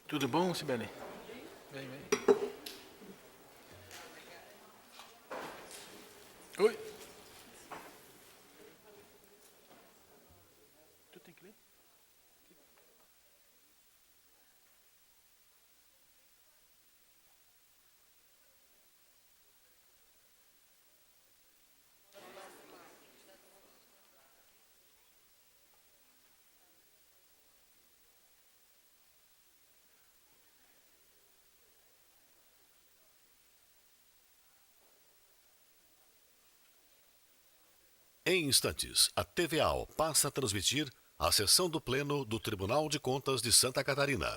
Tudo bom, Sibeli? Vem. Oi. Tu tem que ler? Em instantes, a TVA passa a transmitir a sessão do Pleno do Tribunal de Contas de Santa Catarina.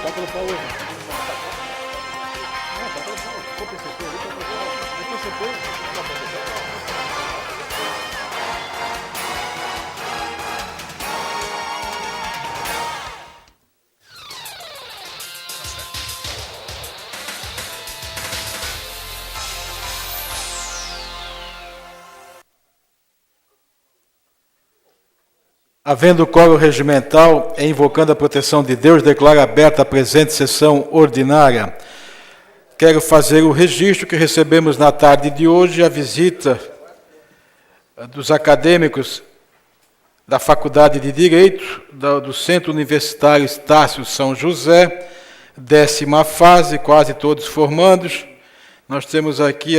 Pode colocar o outro. Não, pode colocar o outro. Pode colocar o outro. Havendo quórum regimental e invocando a proteção de Deus, declaro aberta a presente sessão ordinária. Quero fazer o registro que recebemos na tarde de hoje a visita dos acadêmicos da Faculdade de Direito, do Centro Universitário Estácio São José, 10ª fase, quase todos formandos. Nós temos aqui,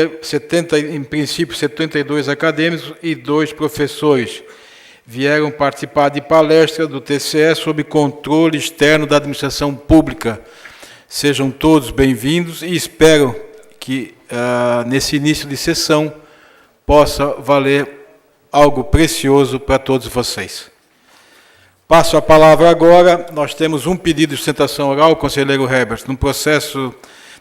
em princípio, 72 acadêmicos e 2 professores. Vieram participar de palestra do TCE sobre controle externo da administração pública. Sejam todos bem-vindos e espero que, nesse início de sessão, possa valer algo precioso para todos vocês. Passo a palavra agora. Nós temos um pedido de sustentação oral, conselheiro Herbert, no processo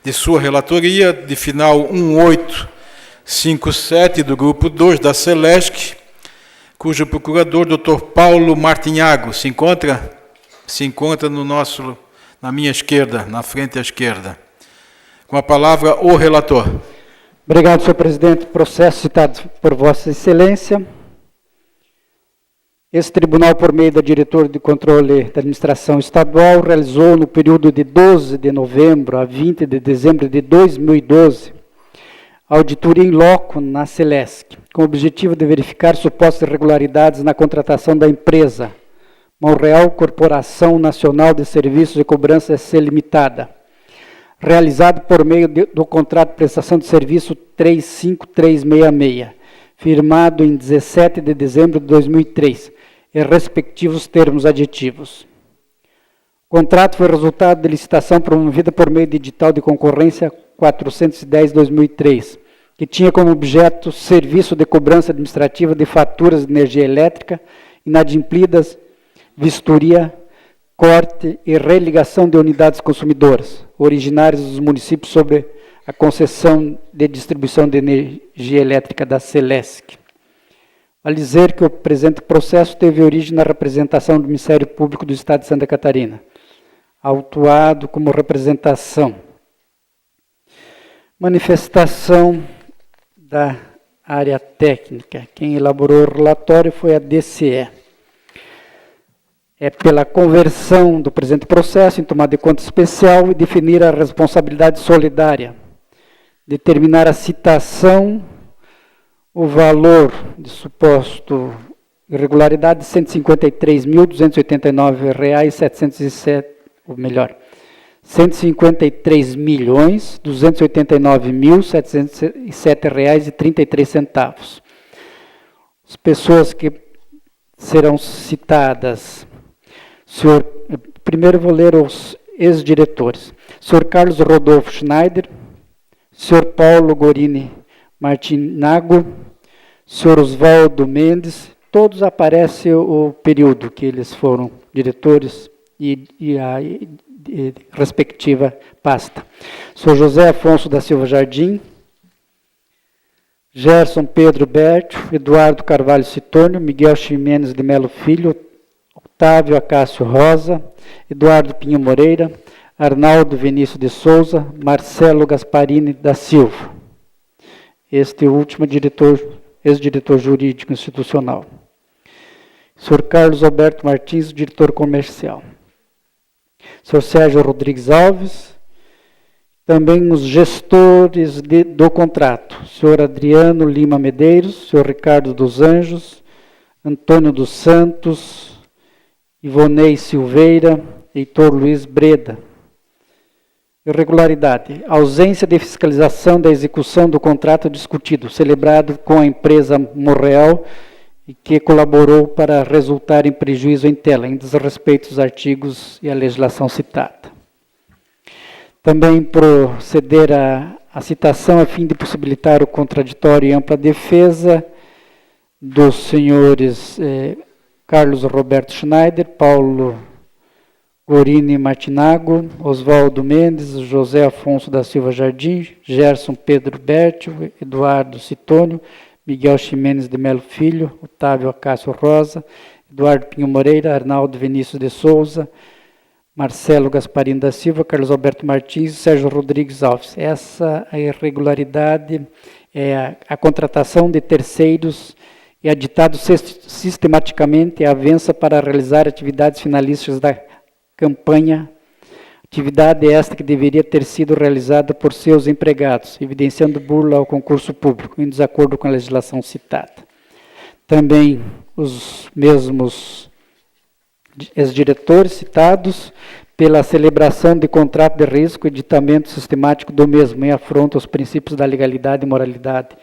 de sua relatoria, de final 1857, do grupo 2 da Celesc, cujo procurador, Dr. Paulo Martinhago, se encontra na minha esquerda, na frente à esquerda. Com a palavra, o relator. Obrigado, senhor presidente. Processo citado por Vossa Excelência. Esse tribunal, por meio da Diretora de Controle da Administração Estadual, realizou no período de 12 de novembro a 20 de dezembro de 2012, auditoria em loco na Celesc, com o objetivo de verificar supostas irregularidades na contratação da empresa Monreal Corporação Nacional de Serviços de Cobrança SC Limitada, realizado por meio do contrato de prestação de serviço 35366, firmado em 17 de dezembro de 2003, e respectivos termos aditivos. O contrato foi resultado de licitação promovida por meio de edital de concorrência 410/2003, que tinha como objeto serviço de cobrança administrativa de faturas de energia elétrica inadimplidas, vistoria, corte e religação de unidades consumidoras, originárias dos municípios sobre a concessão de distribuição de energia elétrica da Celesc. Vale dizer que o presente processo teve origem na representação do Ministério Público do Estado de Santa Catarina, autuado como representação. Manifestação da área técnica. Quem elaborou o relatório foi a DCE. É pela conversão do presente processo em tomada de conta especial e definir a responsabilidade solidária, determinar a citação, o valor de suposto irregularidade de R$ 153.289,707, ou melhor, R$ 153.289.707,33. As pessoas que serão citadas, primeiro vou ler os ex-diretores. Sr. Carlos Rodolfo Schneider, Sr. Paulo Gorini Martinago, Sr. Oswaldo Mendes, todos aparece o período que eles foram diretores e a respectiva pasta. Sr. José Afonso da Silva Jardim, Gerson Pedro Berto, Eduardo Carvalho Citônio, Miguel Ximenes de Melo Filho, Otávio Acácio Rosa, Eduardo Pinho Moreira, Arnaldo Vinícius de Souza, Marcelo Gasparini da Silva. Este último ex-diretor jurídico institucional. Sr. Carlos Alberto Martins, diretor comercial. Sr. Sérgio Rodrigues Alves, também os gestores do contrato. Sr. Adriano Lima Medeiros, Sr. Ricardo dos Anjos, Antônio dos Santos, Ivonei Silveira, Heitor Luiz Breda. Irregularidade. Ausência de fiscalização da execução do contrato discutido, celebrado com a empresa Morreal e que colaborou para resultar em prejuízo em tela, em desrespeito aos artigos e à legislação citada. Também proceder à citação a fim de possibilitar o contraditório e ampla defesa dos senhores Carlos Roberto Schneider, Paulo Gorini Martinago, Oswaldo Mendes, José Afonso da Silva Jardim, Gerson Pedro Bertio, Eduardo Citônio, Miguel Ximenes de Melo Filho, Otávio Acácio Rosa, Eduardo Pinho Moreira, Arnaldo Vinícius de Souza, Marcelo Gasparini da Silva, Carlos Alberto Martins e Sérgio Rodrigues Alves. Essa irregularidade é a contratação de terceiros e aditado sistematicamente a avença para realizar atividades finalistas da campanha, atividade esta que deveria ter sido realizada por seus empregados, evidenciando burla ao concurso público, em desacordo com a legislação citada. Também os mesmos ex-diretores citados pela celebração de contrato de risco e editamento sistemático do mesmo, em afronta aos princípios da legalidade e moralidade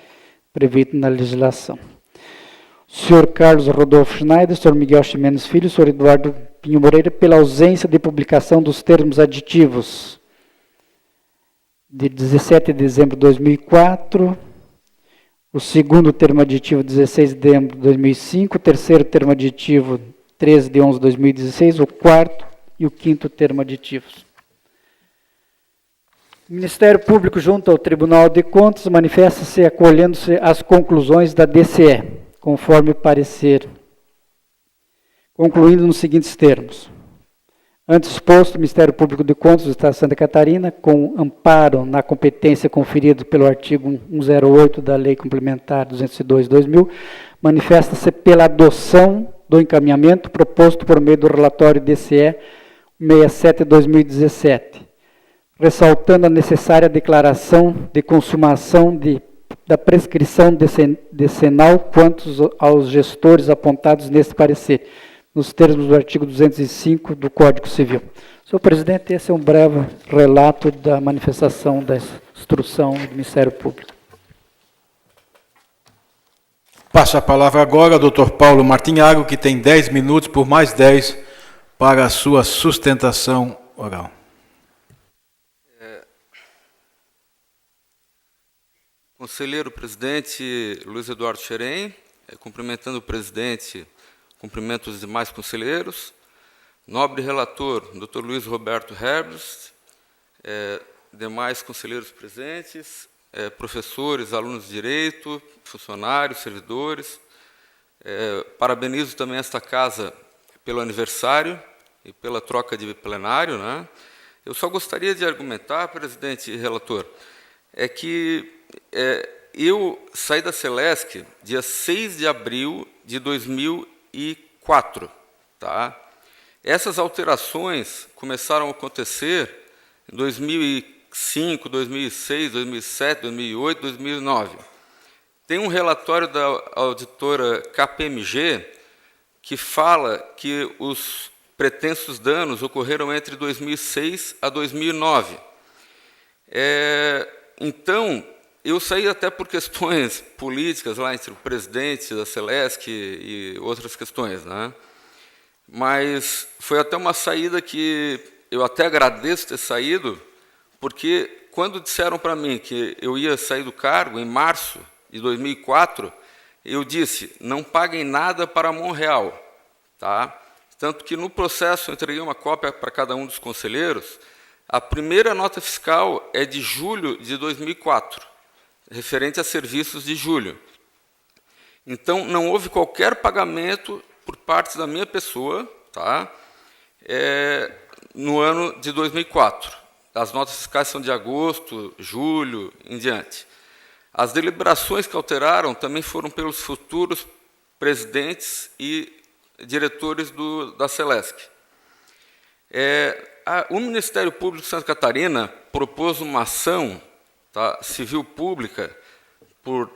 previsto na legislação. Sr. Carlos Rodolfo Schneider, Sr. Miguel Ximenes Filho, Sr. Eduardo Pinho Moreira, pela ausência de publicação dos termos aditivos de 17 de dezembro de 2004, o segundo termo aditivo 16 de dezembro de 2005, o terceiro termo aditivo 13 de 11 de 2016, o quarto e o quinto termo aditivos. O Ministério Público, junto ao Tribunal de Contas, manifesta-se acolhendo-se às conclusões da DCE, conforme o parecer, concluindo nos seguintes termos. Antes exposto, o Ministério Público de Contas do Estado de Santa Catarina, com amparo na competência conferida pelo artigo 108 da Lei Complementar 202/2000, manifesta-se pela adoção do encaminhamento proposto por meio do relatório DCE 67/2017, ressaltando a necessária declaração de consumação da prescrição decenal quanto aos gestores apontados neste parecer, nos termos do artigo 205 do Código Civil. Senhor presidente, esse é um breve relato da manifestação da instrução do Ministério Público. Passa a palavra agora ao Dr. Paulo Martinhago, que tem 10 minutos por mais 10 para a sua sustentação oral. Conselheiro presidente Luiz Eduardo Xerém, cumprimentando o presidente, cumprimento os demais conselheiros, nobre relator, Dr. Luiz Roberto Herbst, demais conselheiros presentes, professores, alunos de direito, funcionários, servidores. Parabenizo também esta casa pelo aniversário e pela troca de plenário, né? Eu só gostaria de argumentar, presidente e relator, que eu saí da Celesc dia 6 de abril de 2004. Tá? Essas alterações começaram a acontecer em 2005, 2006, 2007, 2008, 2009. Tem um relatório da auditora KPMG que fala que os pretensos danos ocorreram entre 2006 a 2009. Então, eu saí até por questões políticas, lá entre o presidente da Celesc e outras questões, né? Mas foi até uma saída que eu até agradeço ter saído, porque quando disseram para mim que eu ia sair do cargo, em março de 2004, eu disse, não paguem nada para Monreal. Tá? Tanto que no processo eu entreguei uma cópia para cada um dos conselheiros, a primeira nota fiscal é de julho de 2004, referente a serviços de julho. Então, não houve qualquer pagamento por parte da minha pessoa, tá? no ano de 2004. As notas fiscais são de agosto, julho, em diante. As deliberações que alteraram também foram pelos futuros presidentes e diretores da Celesc. O Ministério Público de Santa Catarina propôs uma ação, tá, civil pública por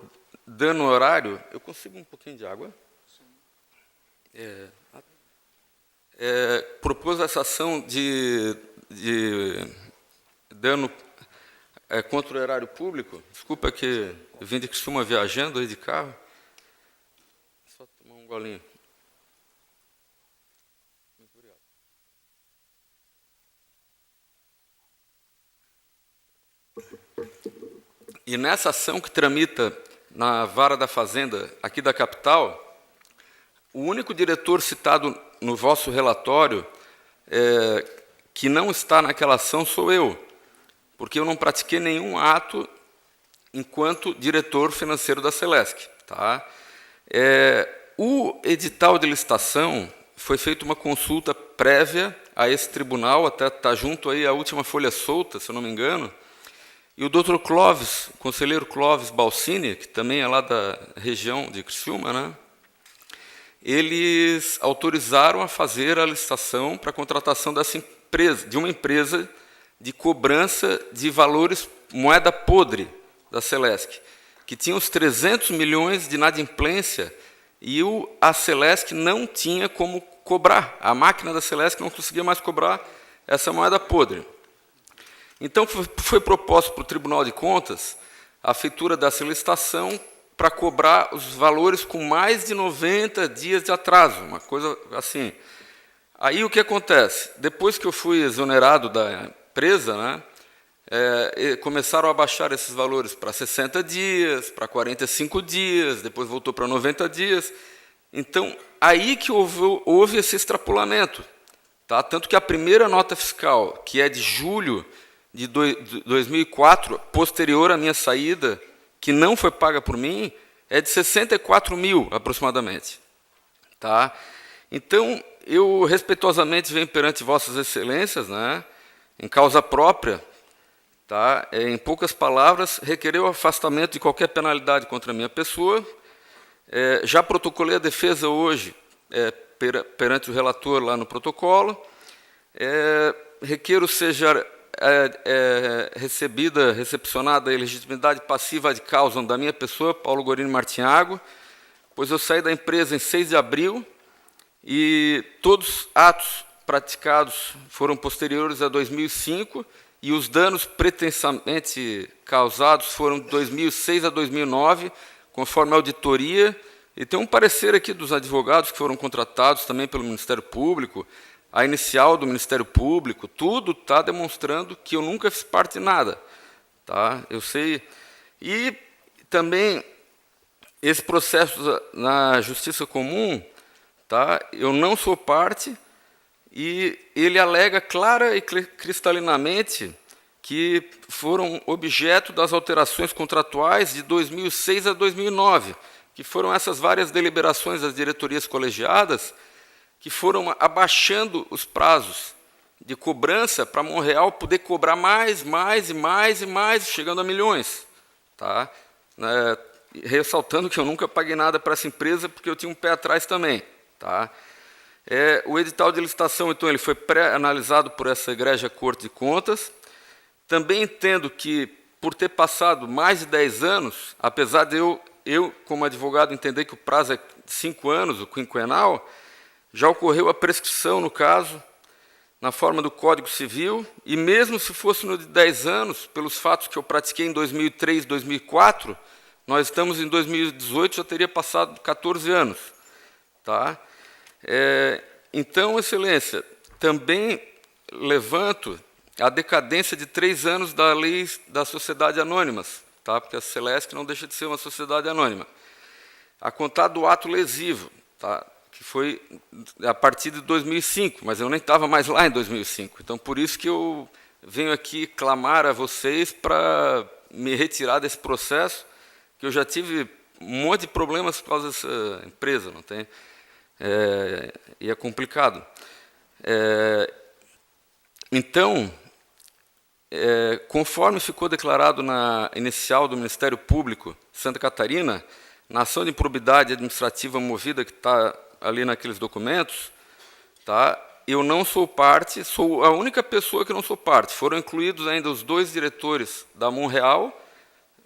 dano horário. Eu consigo um pouquinho de água? Propôs essa ação de dano contra o erário público. Desculpa que eu vim de Criciúma viajando aí de carro. Só tomar um golinho. Muito obrigado. E nessa ação que tramita na Vara da Fazenda aqui da capital, o único diretor citado no vosso relatório que não está naquela ação sou eu, porque eu não pratiquei nenhum ato enquanto diretor financeiro da Celesc. Tá? O edital de licitação foi feita uma consulta prévia a esse tribunal, até está junto aí a última folha solta, se eu não me engano, e o doutor Clóvis, o conselheiro Clóvis Balsini, que também é lá da região de Criciúma, né? Eles autorizaram a fazer a licitação para a contratação dessa empresa, de uma empresa de cobrança de valores moeda podre da Celesc, que tinha os 300 milhões de inadimplência e a Celesc não tinha como cobrar. A máquina da Celesc não conseguia mais cobrar essa moeda podre. Então, foi proposto para o Tribunal de Contas a feitura dessa licitação para cobrar os valores com mais de 90 dias de atraso, uma coisa assim. Aí o que acontece? Depois que eu fui exonerado da empresa, né, começaram a baixar esses valores para 60 dias, para 45 dias, depois voltou para 90 dias. Então, aí que houve esse extrapolamento. Tá? Tanto que a primeira nota fiscal, que é de julho de 2004, posterior à minha saída, que não foi paga por mim, é de 64 mil, aproximadamente. Tá? Então, eu respeitosamente venho perante vossas excelências, né, em causa própria, tá, em poucas palavras, requerer o afastamento de qualquer penalidade contra a minha pessoa. Já protocolei a defesa hoje perante o relator lá no protocolo. Requeiro seja recepcionada a legitimidade passiva de causa da minha pessoa, Paulo Gorini Martinhago, pois eu saí da empresa em 6 de abril e todos os atos praticados foram posteriores a 2005 e os danos pretensamente causados foram de 2006 a 2009, conforme a auditoria. E tem um parecer aqui dos advogados que foram contratados também pelo Ministério Público, a inicial do Ministério Público, tudo está demonstrando que eu nunca fiz parte de nada. Tá? Eu sei. E também esse processo na Justiça Comum, tá? Eu não sou parte, e ele alega clara e cristalinamente que foram objeto das alterações contratuais de 2006 a 2009, que foram essas várias deliberações das diretorias colegiadas que foram abaixando os prazos de cobrança para Monreal poder cobrar mais, chegando a milhões. Tá? Ressaltando que eu nunca paguei nada para essa empresa, porque eu tinha um pé atrás também. Tá? O edital de licitação, então, ele foi pré-analisado por essa egrégia Corte de Contas. Também entendo que, por ter passado mais de 10 anos, apesar de eu como advogado, entender que o prazo é 5 anos, o quinquenal, já ocorreu a prescrição, no caso, na forma do Código Civil, e mesmo se fosse no de 10 anos, pelos fatos que eu pratiquei em 2003, 2004, nós estamos em 2018, já teria passado 14 anos. Tá? Então, Excelência, também levanto a decadência de 3 anos da lei das sociedades anônimas, tá? Porque a Celesc não deixa de ser uma sociedade anônima. A contar do ato lesivo, tá? Que foi a partir de 2005, mas eu nem estava mais lá em 2005. Então, por isso que eu venho aqui clamar a vocês para me retirar desse processo, que eu já tive um monte de problemas por causa dessa empresa, não tem? E é complicado. Então, conforme ficou declarado na inicial do Ministério Público de Santa Catarina, na ação de improbidade administrativa movida que está ali naqueles documentos, tá? Eu não sou parte, sou a única pessoa que não sou parte. Foram incluídos ainda os 2 diretores da Monreal,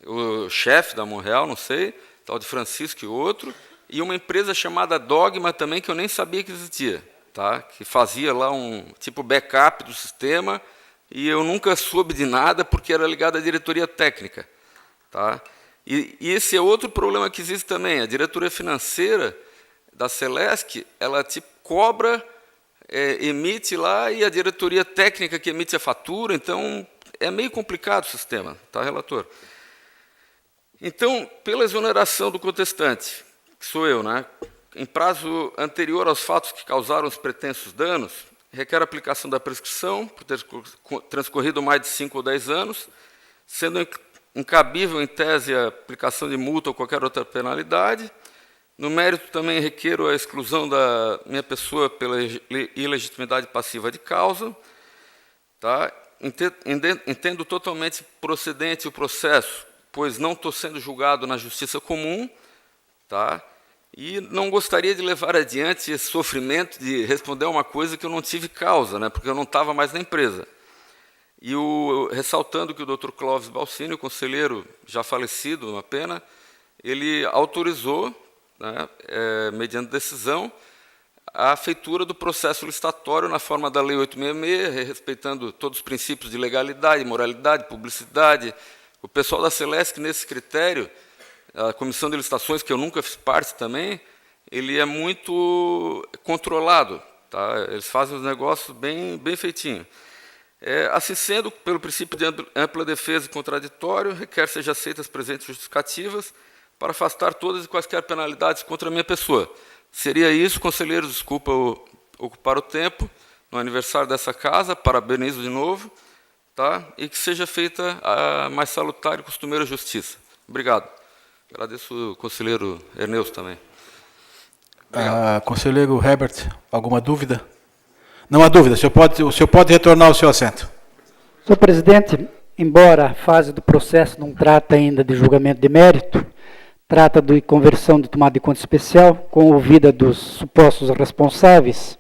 o chefe da Monreal, não sei, tal de Francisco e outro, e uma empresa chamada Dogma também, que eu nem sabia que existia, tá? Que fazia lá um tipo backup do sistema, e eu nunca soube de nada porque era ligado à diretoria técnica, tá? E esse é outro problema que existe também. A diretoria financeira da Celesc, ela te cobra, emite lá, e a diretoria técnica que emite a fatura. Então, é meio complicado o sistema, tá, relator? Então, pela exoneração do contestante, que sou eu, né, em prazo anterior aos fatos que causaram os pretensos danos, requer a aplicação da prescrição, por ter transcorrido mais de 5 ou 10 anos, sendo incabível, em tese, a aplicação de multa ou qualquer outra penalidade. No mérito, também requero a exclusão da minha pessoa pela ilegitimidade passiva de causa. Tá? Entendo totalmente procedente o processo, pois não estou sendo julgado na justiça comum, tá? E não gostaria de levar adiante esse sofrimento de responder uma coisa que eu não tive causa, né? Porque eu não estava mais na empresa. E ressaltando que o Dr. Clóvis Balsini, o conselheiro já falecido, uma pena, ele autorizou, né, mediante decisão, a feitura do processo licitatório na forma da Lei 866, respeitando todos os princípios de legalidade, moralidade, publicidade. O pessoal da Celesc, nesse critério, a Comissão de Licitações, que eu nunca fiz parte também, ele é muito controlado, tá? Eles fazem os negócios bem feitinho. Assim sendo, pelo princípio de ampla defesa e contraditório, requer seja aceitas as presentes justificativas para afastar todas e quaisquer penalidades contra a minha pessoa. Seria isso, conselheiros, desculpa ocupar o tempo, no aniversário dessa casa, parabenizo de novo, tá? E que seja feita a mais salutar e costumeira justiça. Obrigado. Agradeço o conselheiro Erneusto também. Conselheiro Herbert, alguma dúvida? Não há dúvida, o senhor pode retornar ao seu assento. Senhor presidente, embora a fase do processo não trata ainda de julgamento de mérito, trata de conversão de tomada de conta especial com ouvida dos supostos responsáveis,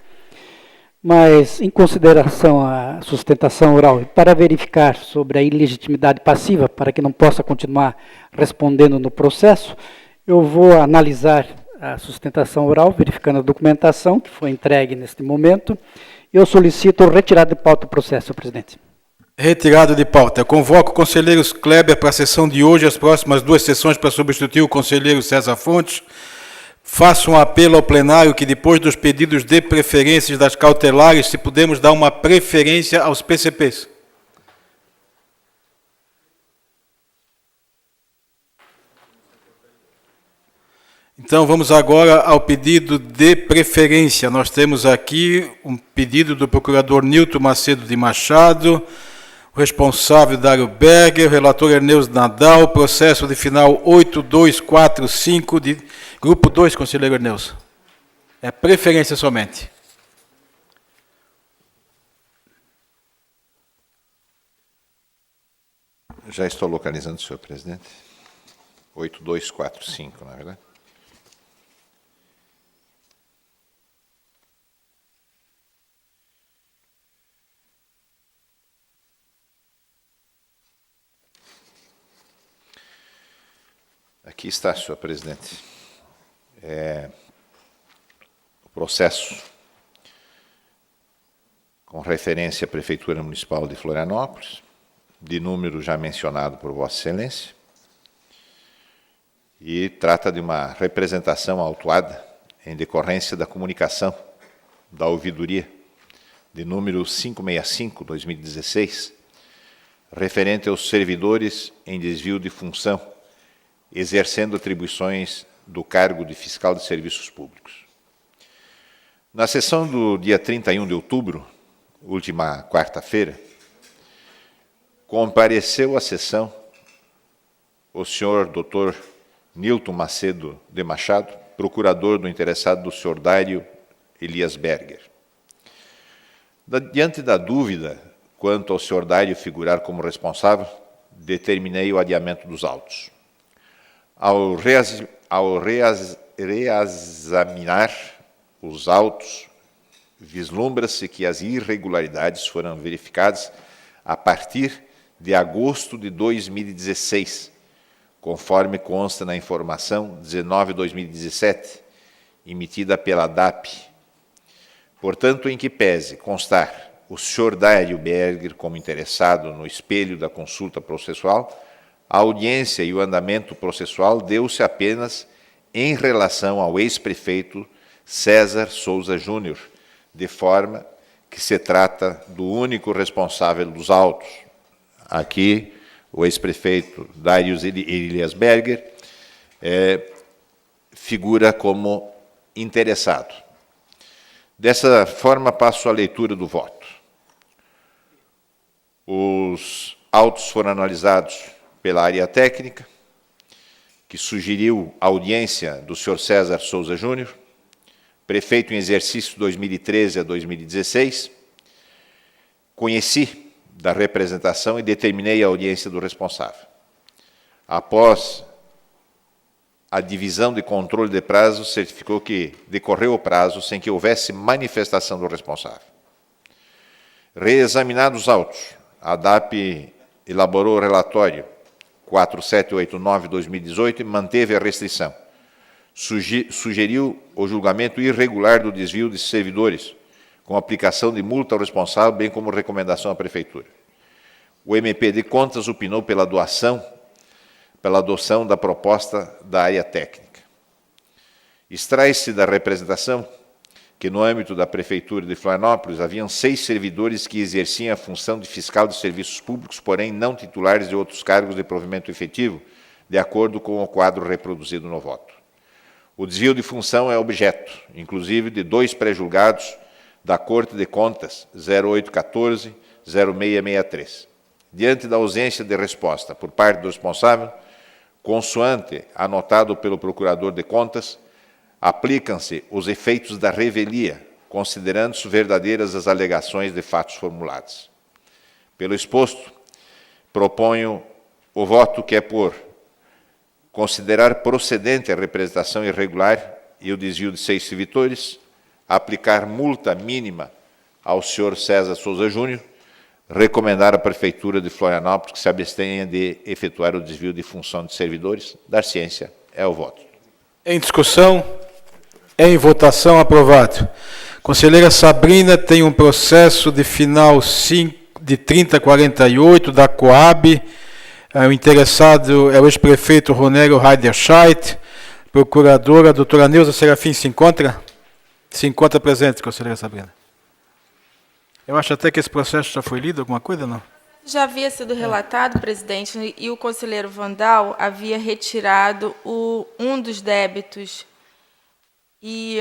mas em consideração à sustentação oral e para verificar sobre a ilegitimidade passiva, para que não possa continuar respondendo no processo, eu vou analisar a sustentação oral, verificando a documentação que foi entregue neste momento. Eu solicito retirada de pauta do processo, senhor presidente. Retirado de pauta. Eu convoco o conselheiro Kleber para a sessão de hoje, as próximas 2 sessões, para substituir o conselheiro César Fontes. Faço um apelo ao plenário que, depois dos pedidos de preferências das cautelares, se pudermos dar uma preferência aos PCPs. Então, vamos agora ao pedido de preferência. Nós temos aqui um pedido do procurador Nilton Macedo de Machado, o responsável Dário Berger, o relator Erneusto Nadal, processo de final 8245, de grupo 2, conselheiro Erneusto. É preferência somente. Já estou localizando, senhor presidente. 8245, não é verdade? Aqui está, senhor presidente. O processo com referência à Prefeitura Municipal de Florianópolis, de número já mencionado por Vossa Excelência, e trata de uma representação autuada em decorrência da comunicação da ouvidoria de número 565/2016, referente aos servidores em desvio de função, exercendo atribuições do cargo de fiscal de serviços públicos. Na sessão do dia 31 de outubro, última quarta-feira, compareceu à sessão o senhor Dr. Nilton Macedo de Machado, procurador do interessado do senhor Dário Elias Berger. Diante da dúvida quanto ao senhor Dário figurar como responsável, determinei o adiamento dos autos. Ao reexaminar os autos, vislumbra-se que as irregularidades foram verificadas a partir de agosto de 2016, conforme consta na informação 19/2017, emitida pela DAP. Portanto, em que pese constar o senhor Dário Berger como interessado no espelho da consulta processual, a audiência e o andamento processual deu-se apenas em relação ao ex-prefeito César Souza Júnior, de forma que se trata do único responsável dos autos. Aqui, o ex-prefeito Dário Elias Berger figura como interessado. Dessa forma, passo à leitura do voto. Os autos foram analisados pela área técnica, que sugeriu a audiência do senhor César Souza Júnior, prefeito em exercício 2013 a 2016. Conheci da representação e determinei a audiência do responsável. Após a divisão de controle de prazo, certificou que decorreu o prazo sem que houvesse manifestação do responsável. Reexaminados os autos, a DAP elaborou o relatório 4789/2018 e manteve a restrição. Sugeriu o julgamento irregular do desvio de servidores, com aplicação de multa ao responsável, bem como recomendação à Prefeitura. O MP de Contas opinou pela adoção da proposta da área técnica. Extrai-se da representação que, no âmbito da Prefeitura de Florianópolis, haviam 6 servidores que exerciam a função de fiscal de serviços públicos, porém não titulares de outros cargos de provimento efetivo, de acordo com o quadro reproduzido no voto. O desvio de função é objeto, inclusive, de 2 pré-julgados da Corte de Contas 0814, 0663. Diante da ausência de resposta por parte do responsável, consoante anotado pelo Procurador de Contas, aplicam-se os efeitos da revelia, considerando-se verdadeiras as alegações de fatos formulados. Pelo exposto, proponho o voto que é por considerar procedente a representação irregular e o desvio de 6 servidores, aplicar multa mínima ao senhor César Souza Júnior, recomendar à Prefeitura de Florianópolis que se abstenha de efetuar o desvio de função de servidores. Dar ciência é o voto. Em discussão, em votação, aprovado. Conselheira Sabrina tem um processo de final 5 de 3048 da Coab. O interessado é o ex-prefeito Ronério Heiderscheit. Procuradora, doutora Neuza Serafim, se encontra? Se encontra presente, conselheira Sabrina. Eu acho até que esse processo já foi lido, alguma coisa, não? Já havia sido relatado, presidente, e o conselheiro Vandal havia retirado um dos débitos. E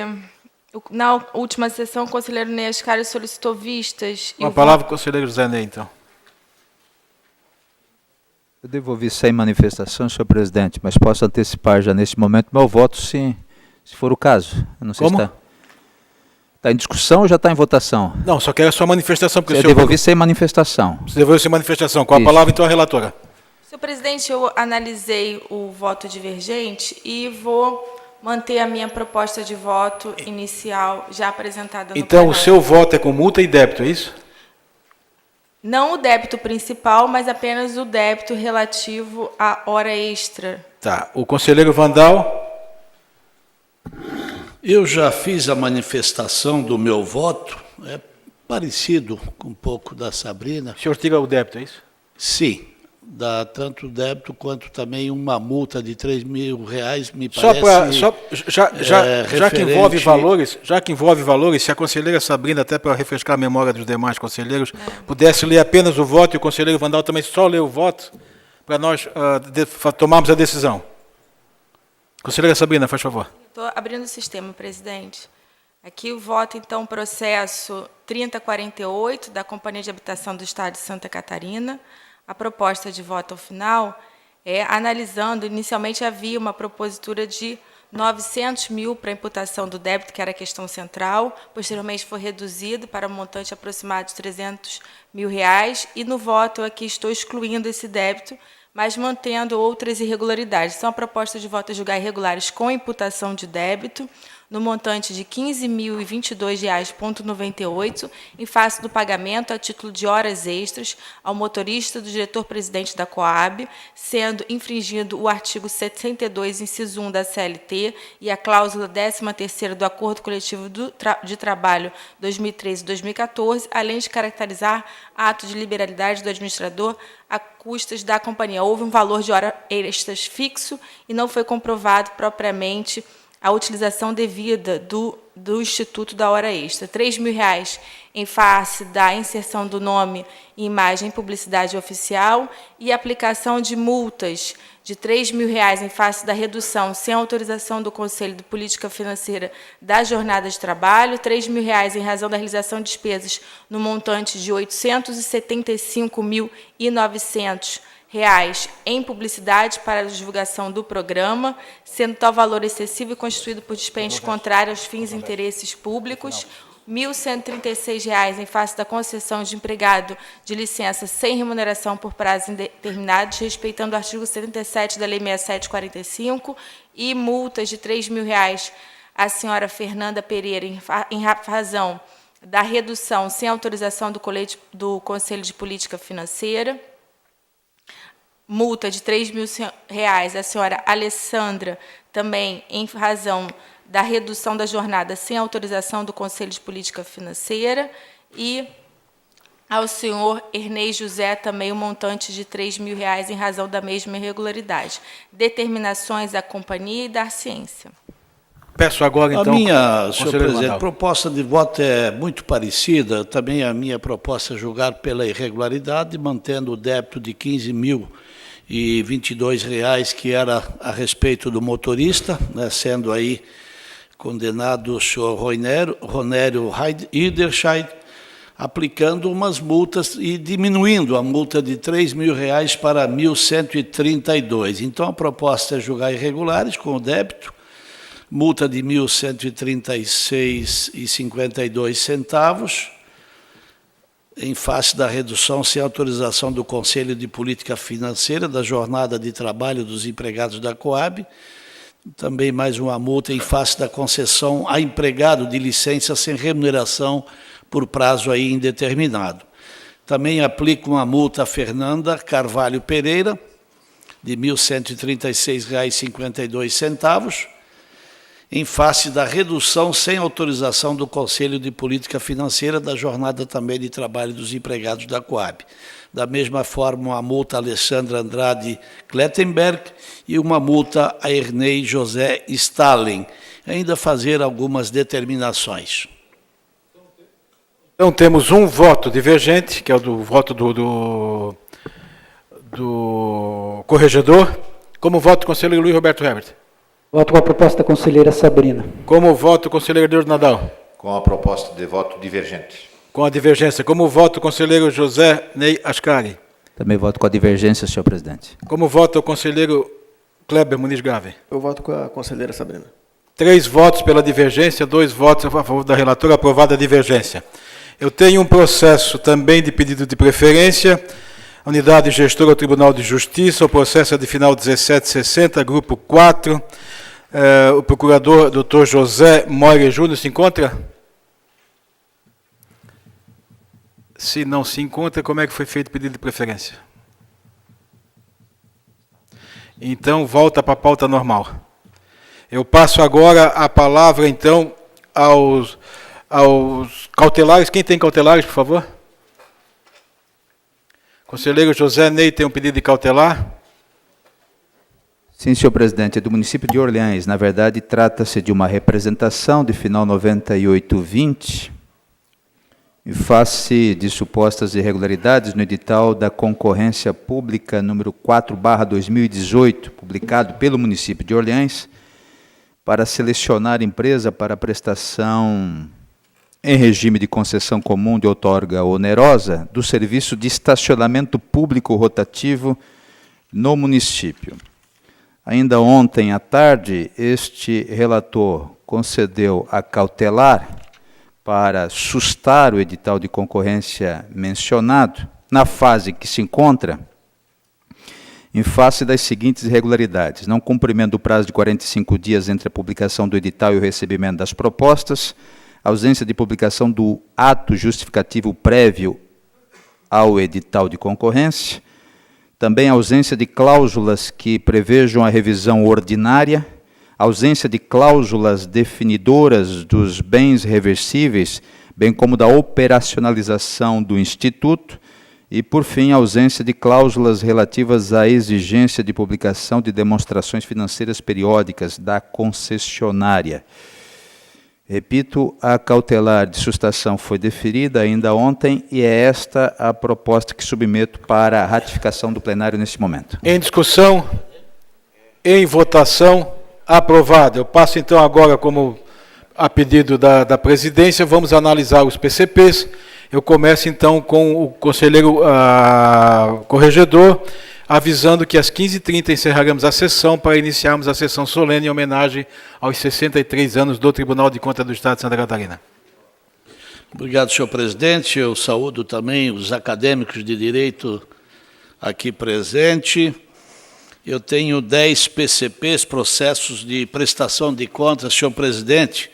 na última sessão, o conselheiro Ney Ascari solicitou vistas. Uma palavra para o conselheiro José Ney, então. Eu devolvi sem manifestação, senhor presidente, mas posso antecipar já neste momento meu voto, se for o caso. Eu não sei Como? se está em discussão ou já está em votação? Não, só quero a sua manifestação. Porque eu devolvi sem manifestação. Você devolveu sem manifestação. Com a palavra, então, a relatora. Senhor presidente, eu analisei o voto divergente e vou manter a minha proposta de voto inicial já apresentada no Então, plenário. o seu voto é com multa e débito, é isso? Não o débito principal, mas apenas o débito relativo à hora extra. Tá. O conselheiro Vandal. Eu já fiz a manifestação do meu voto, é parecido com um pouco da Sabrina. O senhor tira o débito, é isso? Sim, dá tanto débito quanto também uma multa de R$3.000, me parece. Já que envolve valores, se a conselheira Sabrina, até para refrescar a memória dos demais conselheiros, pudesse ler apenas o voto e o conselheiro Vandal também só ler o voto, para nós tomarmos a decisão. Conselheira Sabrina, faz favor. Estou abrindo o sistema, presidente. Aqui o voto, então, processo 3048, da Companhia de Habitação do Estado de Santa Catarina. A proposta de voto ao final é, analisando, inicialmente havia uma propositura de 900 mil para imputação do débito, que era a questão central. Posteriormente foi reduzido para um montante aproximado de 300 mil reais. E no voto eu aqui estou excluindo esse débito, mas mantendo outras irregularidades. São a proposta de voto a julgar irregulares com imputação de débito, no montante de R$ 15.022,98, em face do pagamento a título de horas extras ao motorista do diretor-presidente da Coab, sendo infringido o artigo 72, inciso 1 da CLT e a cláusula 13ª do Acordo Coletivo de Trabalho 2013-2014, além de caracterizar ato de liberalidade do administrador a custas da companhia. Houve um valor de horas extras fixo e não foi comprovado propriamente a utilização devida do Instituto da Hora Extra. R$ 3.000 em face da inserção do nome e imagem em publicidade oficial e aplicação de multas de R$ 3.000 em face da redução sem autorização do Conselho de Política Financeira da jornada de trabalho, R$ 3.000 em razão da realização de despesas no montante de R$ 875.900 em publicidade para a divulgação do programa, sendo tal valor excessivo e constituído por dispêndio contrário aos fins e interesses públicos, R$ 1.136 em face da concessão de empregado de licença sem remuneração por prazos indeterminados, respeitando o artigo 77 da Lei 6745, e multas de R$ 3.000 à senhora Fernanda Pereira em razão da redução sem autorização do Conselho de Política Financeira, multa de R$ 3.000 à senhora Alessandra, também em razão da redução da jornada sem autorização do Conselho de Política Financeira, e ao senhor Ernei José, também um montante de R$ 3.000 em razão da mesma irregularidade. Determinações da companhia e da ciência. Peço agora, então... Senhor presidente, a proposta de voto é muito parecida. Também a minha proposta é julgar pela irregularidade, mantendo o débito de R$ 15.022, que era a respeito do motorista, né, sendo aí condenado o senhor Ronério Heiderscheid, aplicando umas multas e diminuindo a multa de R$ 3.000 para R$ 1.132. Então, a proposta é julgar irregulares com o débito, multa de R$ 1.136,52, em face da redução sem autorização do Conselho de Política Financeira da jornada de trabalho dos empregados da Coab. Também mais uma multa em face da concessão a empregado de licença sem remuneração por prazo aí indeterminado. Também aplica uma multa a Fernanda Carvalho Pereira, de R$ 1.136,52, em face da redução sem autorização do Conselho de Política Financeira da jornada também de trabalho dos empregados da Coab. Da mesma forma, uma multa a Alessandra Andrade Klettenberg e uma multa a Ernei José Stalin. Ainda fazer algumas determinações. Então, temos um voto divergente, que é o do voto do corregedor. Como voto o conselheiro Luiz Roberto Herbert? Voto com a proposta da conselheira Sabrina. Como voto o conselheiro Deus Nadal? Com a proposta de voto divergente. Com a divergência. Como voto o conselheiro José Ney Ascari? Também voto com a divergência, senhor presidente. Como voto o conselheiro Kleber Muniz Gave? Eu voto com a conselheira Sabrina. 3 votos pela divergência, 2 votos a favor da relatora, aprovada a divergência. Eu tenho um processo também de pedido de preferência, unidade gestora ao Tribunal de Justiça, o processo é de final 1760, grupo 4, o procurador Dr. José Moire Júnior se encontra? Se não se encontra, como é que foi feito o pedido de preferência? Então, volta para a pauta normal. Eu passo agora a palavra, então, aos cautelares. Quem tem cautelares, por favor? Conselheiro José Ney tem um pedido de cautelar. Sim, senhor presidente. É do município de Orleans. Na verdade, trata-se de uma representação de final 9820, em face de supostas irregularidades no edital da concorrência pública número 4/2018, publicado pelo município de Orleans, para selecionar empresa para prestação em regime de concessão comum de outorga onerosa do serviço de estacionamento público rotativo no município. Ainda ontem à tarde, este relator concedeu a cautelar para sustar o edital de concorrência mencionado, na fase que se encontra, em face das seguintes irregularidades: não cumprimento do prazo de 45 dias entre a publicação do edital e o recebimento das propostas, ausência de publicação do ato justificativo prévio ao edital de concorrência, também ausência de cláusulas que prevejam a revisão ordinária, ausência de cláusulas definidoras dos bens reversíveis, bem como da operacionalização do Instituto, e, por fim, ausência de cláusulas relativas à exigência de publicação de demonstrações financeiras periódicas da concessionária. Repito, a cautelar de sustação foi deferida ainda ontem e é esta a proposta que submeto para a ratificação do plenário neste momento. Em discussão, em votação, aprovado. Eu passo então agora, como a pedido da presidência, vamos analisar os PCPs. Eu começo então com o conselheiro corregedor, avisando que às 15h30 encerraremos a sessão para iniciarmos a sessão solene em homenagem aos 63 anos do Tribunal de Contas do Estado de Santa Catarina. Obrigado, senhor presidente. Eu saúdo também os acadêmicos de direito aqui presentes. Eu tenho 10 PCPs, processos de prestação de contas, senhor presidente.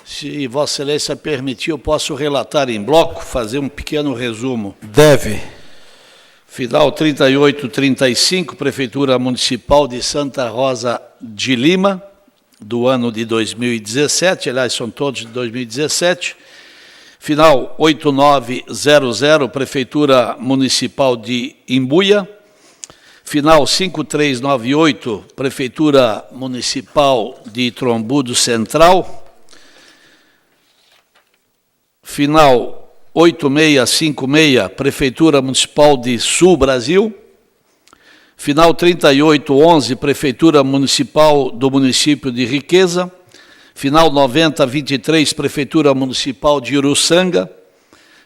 Se Vossa Excelência permitir, eu posso relatar em bloco, fazer um pequeno resumo. Deve. Final 3835, Prefeitura Municipal de Santa Rosa de Lima, do ano de 2017, aliás, são todos de 2017. Final 8900, Prefeitura Municipal de Imbuia. Final 5398, Prefeitura Municipal de Trombudo Central. Final 8656, Prefeitura Municipal de Sul Brasil. Final 3811, Prefeitura Municipal do Município de Riqueza. Final 9023, Prefeitura Municipal de Uruçanga.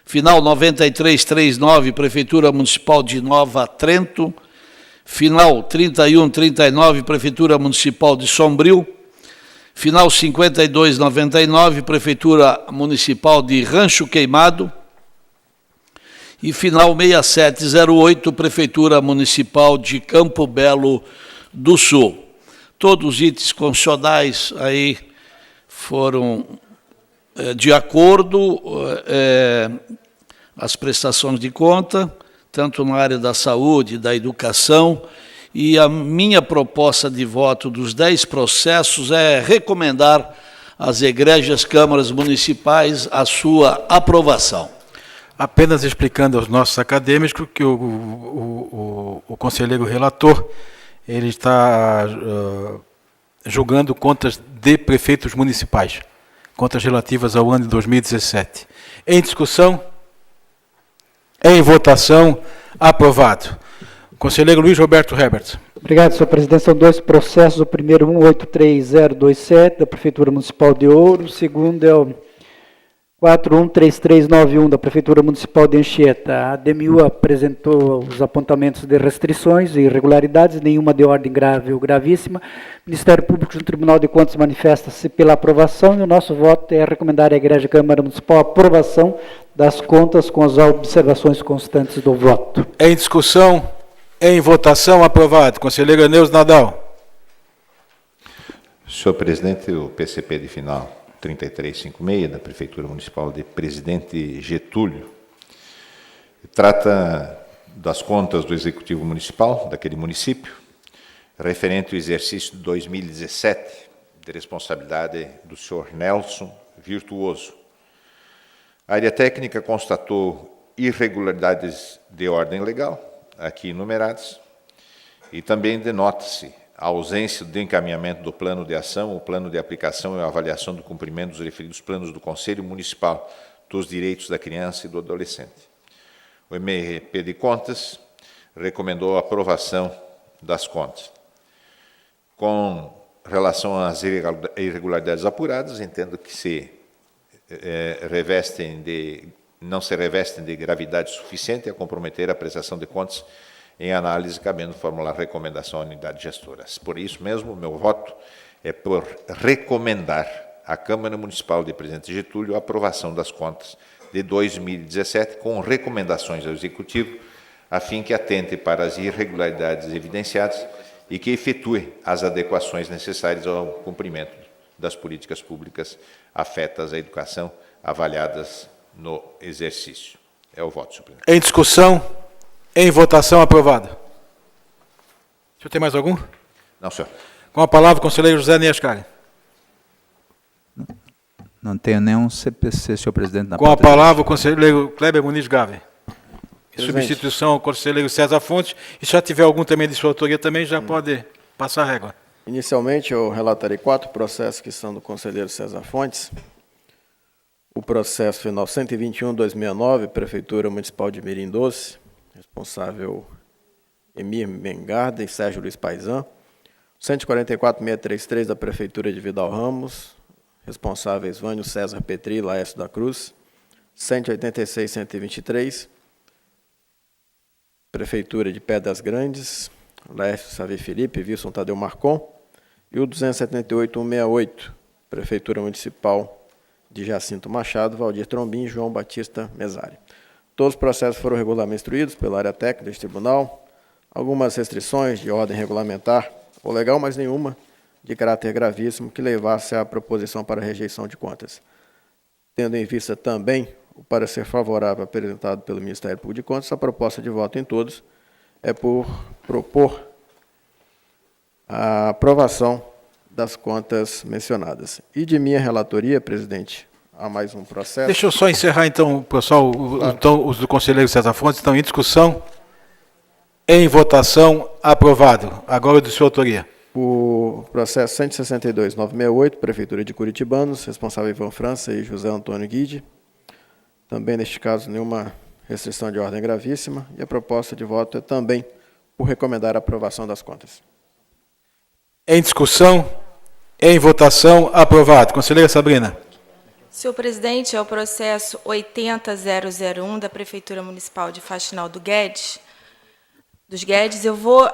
Final 9339, Prefeitura Municipal de Nova Trento. Final 3139, Prefeitura Municipal de Sombrio. Final 5299, Prefeitura Municipal de Rancho Queimado. E final 6708, Prefeitura Municipal de Campo Belo do Sul. Todos os itens constitucionais aí foram de acordo, as prestações de conta, tanto na área da saúde, da educação. E a minha proposta de voto dos 10 processos é recomendar às egrégias câmaras municipais a sua aprovação. Apenas explicando aos nossos acadêmicos que o conselheiro relator ele está julgando contas de prefeitos municipais, contas relativas ao ano de 2017. Em discussão, em votação, aprovado. Conselheiro Luiz Roberto Herbert. Obrigado, senhor presidente. São 2 processos. O primeiro, 183027, da Prefeitura Municipal de Ouro. O segundo é o 413391, da Prefeitura Municipal de Anchieta. A DMU apresentou os apontamentos de restrições e irregularidades, nenhuma de ordem grave ou gravíssima. O Ministério Público no Tribunal de Contas manifesta-se pela aprovação e o nosso voto é recomendar à Igreja Câmara Municipal a aprovação das contas com as observações constantes do voto. Em discussão, em votação, aprovado. Conselheiro Eneus Nadal. Senhor presidente, o PCP de final 3356, da Prefeitura Municipal de Presidente Getúlio, trata das contas do Executivo Municipal daquele município, referente ao exercício de 2017, de responsabilidade do senhor Nelson Virtuoso. A área técnica constatou irregularidades de ordem legal, aqui enumeradas, e também denota-se a ausência de encaminhamento do plano de ação, o plano de aplicação e a avaliação do cumprimento dos referidos planos do Conselho Municipal dos Direitos da Criança e do Adolescente. O MP de Contas recomendou a aprovação das contas. Com relação às irregularidades apuradas, entendo que não se revestem de gravidade suficiente a comprometer a prestação de contas Em análise, cabendo formular recomendação à unidade gestora. Por isso mesmo, o meu voto é por recomendar à Câmara Municipal de Presidente Getúlio a aprovação das contas de 2017, com recomendações ao Executivo, a fim que atente para as irregularidades evidenciadas e que efetue as adequações necessárias ao cumprimento das políticas públicas afetas à educação, avaliadas no exercício. É o voto, senhor presidente. Em discussão, em votação, aprovado. O senhor tem mais algum? Não, senhor. Com a palavra, o conselheiro José Niascari. Não tenho nenhum CPC, senhor presidente. Na Com a pauta palavra, o conselheiro Kleber Muniz Gávea. Em Presidente. substituição ao conselheiro César Fontes. E se já tiver algum também de sua autoria, também já pode passar a régua. Inicialmente, eu relatarei 4 processos que são do conselheiro César Fontes. O processo final 121/2009, Prefeitura Municipal de Mirim Doce, responsável Emir Mengarda e Sérgio Luiz Paizan. 144/633 da Prefeitura de Vidal Ramos, responsáveis Vânio César Petri e Laércio da Cruz. 186/123, Prefeitura de Pedras Grandes, Laércio Savi Felipe e Wilson Tadeu Marcon. E o 278/168, Prefeitura Municipal de Jacinto Machado, Valdir Trombim e João Batista Mesari. Todos os processos foram regularmente instruídos pela área técnica deste tribunal. Algumas restrições de ordem regulamentar ou legal, mas nenhuma de caráter gravíssimo que levasse à proposição para rejeição de contas. Tendo em vista também o parecer favorável apresentado pelo Ministério Público de Contas, a proposta de voto em todos é por propor a aprovação das contas mencionadas. E de minha relatoria, presidente, há mais um processo. Deixa eu só encerrar, então, pessoal, então, os do conselheiro César Fontes estão em discussão, em votação, aprovado. Agora o de sua autoria. O processo 162/968, Prefeitura de Curitibanos, responsável Ivan França e José Antônio Guide. Também, neste caso, nenhuma restrição de ordem gravíssima. E a proposta de voto é também por recomendar a aprovação das contas. Em discussão, em votação, aprovado. Conselheira Sabrina. Senhor presidente, é o processo 80.001 da Prefeitura Municipal de Faxinal dos Guedes. Eu vou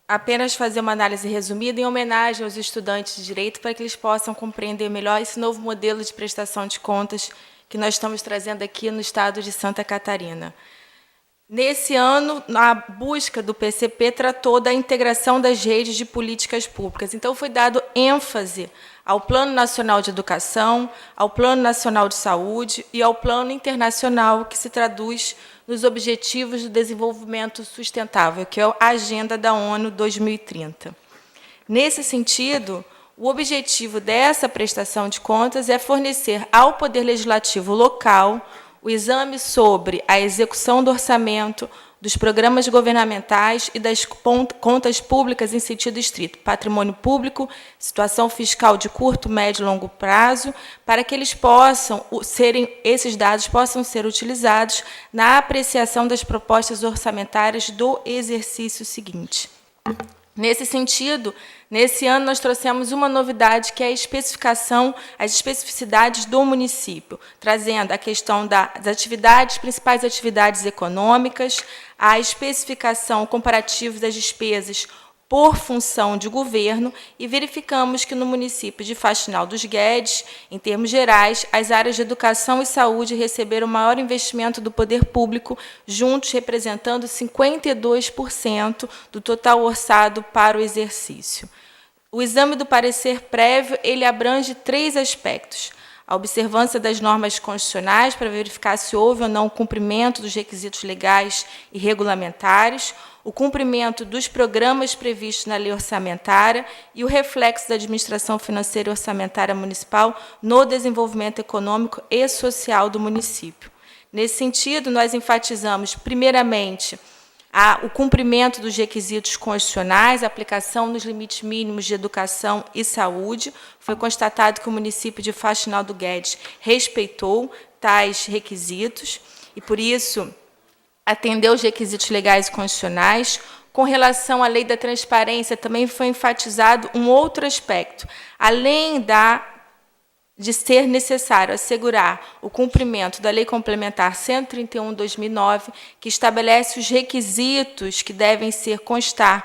apenas fazer uma análise resumida em homenagem aos estudantes de Direito para que eles possam compreender melhor esse novo modelo de prestação de contas que nós estamos trazendo aqui no estado de Santa Catarina. Nesse ano, a busca do PCP tratou da integração das redes de políticas públicas. Então, foi dado ênfase ao Plano Nacional de Educação, ao Plano Nacional de Saúde e ao Plano Internacional, que se traduz nos Objetivos do Desenvolvimento Sustentável, que é a Agenda da ONU 2030. Nesse sentido, o objetivo dessa prestação de contas é fornecer ao Poder Legislativo local o exame sobre a execução do orçamento, dos programas governamentais e das contas públicas em sentido estrito, patrimônio público, situação fiscal de curto, médio e longo prazo, para que esses dados possam ser utilizados na apreciação das propostas orçamentárias do exercício seguinte. Nesse sentido, nesse ano nós trouxemos uma novidade, que é a especificação, as especificidades do município, trazendo a questão das atividades, principais atividades econômicas, a especificação comparativa das despesas por função de governo, e verificamos que no município de Faxinal dos Guedes, em termos gerais, as áreas de educação e saúde receberam o maior investimento do poder público, juntos representando 52% do total orçado para o exercício. O exame do parecer prévio, ele abrange 3 aspectos: a observância das normas constitucionais para verificar se houve ou não o cumprimento dos requisitos legais e regulamentares, o cumprimento dos programas previstos na lei orçamentária e o reflexo da administração financeira e orçamentária municipal no desenvolvimento econômico e social do município. Nesse sentido, nós enfatizamos, primeiramente, o cumprimento dos requisitos constitucionais, a aplicação nos limites mínimos de educação e saúde. Foi constatado que o município de Faxinal dos Guedes respeitou tais requisitos e, por isso, atendeu os requisitos legais e constitucionais. Com relação à lei da transparência, também foi enfatizado um outro aspecto. Além da de ser necessário assegurar o cumprimento da Lei Complementar 131/2009, que estabelece os requisitos que devem estar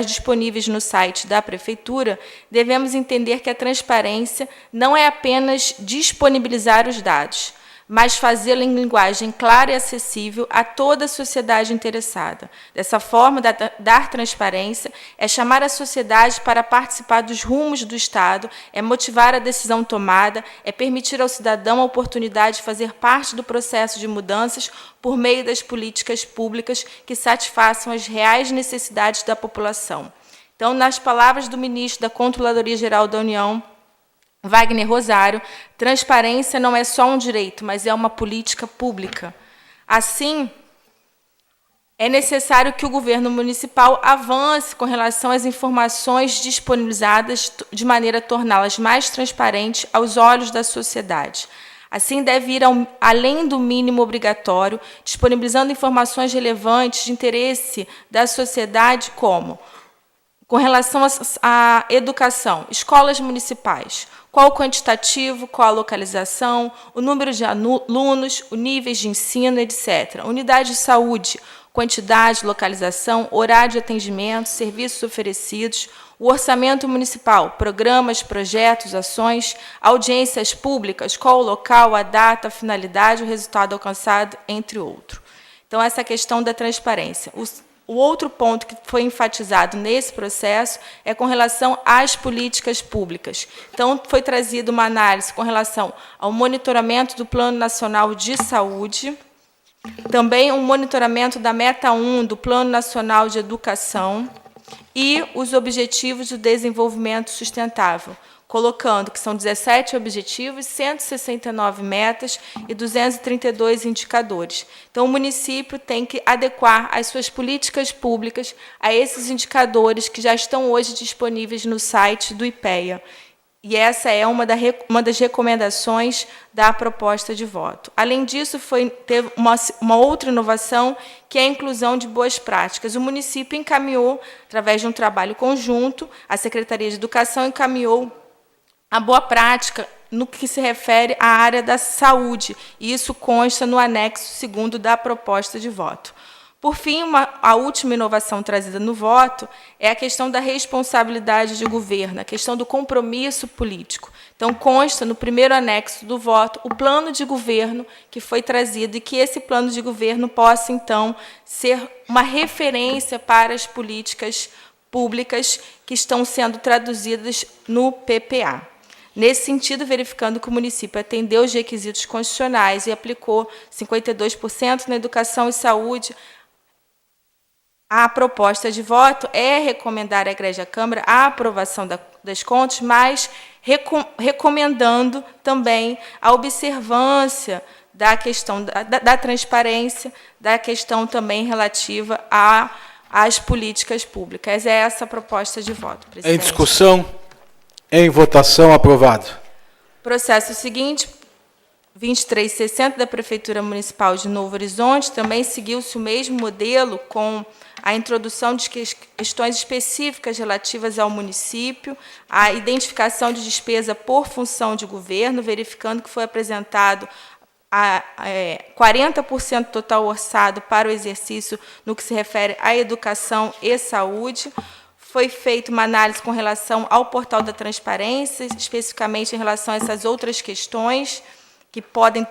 disponíveis no site da Prefeitura, devemos entender que a transparência não é apenas disponibilizar os dados, mas fazê-lo em linguagem clara e acessível a toda a sociedade interessada. Dessa forma, dar transparência é chamar a sociedade para participar dos rumos do Estado, é motivar a decisão tomada, é permitir ao cidadão a oportunidade de fazer parte do processo de mudanças por meio das políticas públicas que satisfaçam as reais necessidades da população. Então, nas palavras do ministro da Controladoria-Geral da União, Wagner Rosário, transparência não é só um direito, mas é uma política pública. Assim, é necessário que o governo municipal avance com relação às informações disponibilizadas de maneira a torná-las mais transparentes aos olhos da sociedade. Assim, deve ir além do mínimo obrigatório, disponibilizando informações relevantes de interesse da sociedade, como, com relação à educação, escolas municipais, qual o quantitativo, qual a localização, o número de alunos, os níveis de ensino, etc. Unidade de saúde, quantidade, localização, horário de atendimento, serviços oferecidos, o orçamento municipal, programas, projetos, ações, audiências públicas, qual o local, a data, a finalidade, o resultado alcançado, entre outros. Então, essa questão da transparência. O outro ponto que foi enfatizado nesse processo é com relação às políticas públicas. Então, foi trazida uma análise com relação ao monitoramento do Plano Nacional de Saúde, também um monitoramento da Meta 1 do Plano Nacional de Educação e os Objetivos do Desenvolvimento Sustentável, colocando que são 17 objetivos, 169 metas e 232 indicadores. Então, o município tem que adequar as suas políticas públicas a esses indicadores que já estão hoje disponíveis no site do IPEA. E essa é uma das recomendações da proposta de voto. Além disso, teve uma outra inovação, que é a inclusão de boas práticas. O município encaminhou, através de um trabalho conjunto, a Secretaria de Educação encaminhou a boa prática no que se refere à área da saúde, e isso consta no anexo 2º da proposta de voto. Por fim, a última inovação trazida no voto é a questão da responsabilidade de governo, a questão do compromisso político. Então, consta no primeiro anexo do voto o plano de governo que foi trazido e que esse plano de governo possa, então, ser uma referência para as políticas públicas que estão sendo traduzidas no PPA. Nesse sentido, verificando que o município atendeu os requisitos constitucionais e aplicou 52% na educação e saúde, a proposta de voto é recomendar à Egrégia Câmara a aprovação das contas, mas recomendando também a observância da questão da transparência, da questão também relativa às políticas públicas. É essa a proposta de voto, presidente. Em discussão, em votação, aprovado. Processo seguinte, 2360 da Prefeitura Municipal de Novo Horizonte, também seguiu-se o mesmo modelo com a introdução de questões específicas relativas ao município, a identificação de despesa por função de governo, verificando que foi apresentado 40% total orçado para o exercício no que se refere à educação e saúde. Foi feita uma análise com relação ao portal da transparência, especificamente em relação a essas outras questões, que podem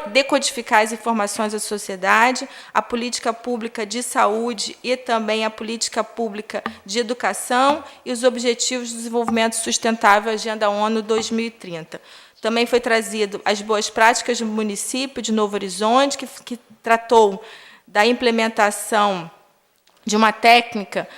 decodificar as informações da sociedade, a política pública de saúde e também a política pública de educação e os Objetivos de Desenvolvimento Sustentável, Agenda ONU 2030. Também foi trazido as boas práticas do município de Novo Horizonte, que tratou da implementação de uma técnica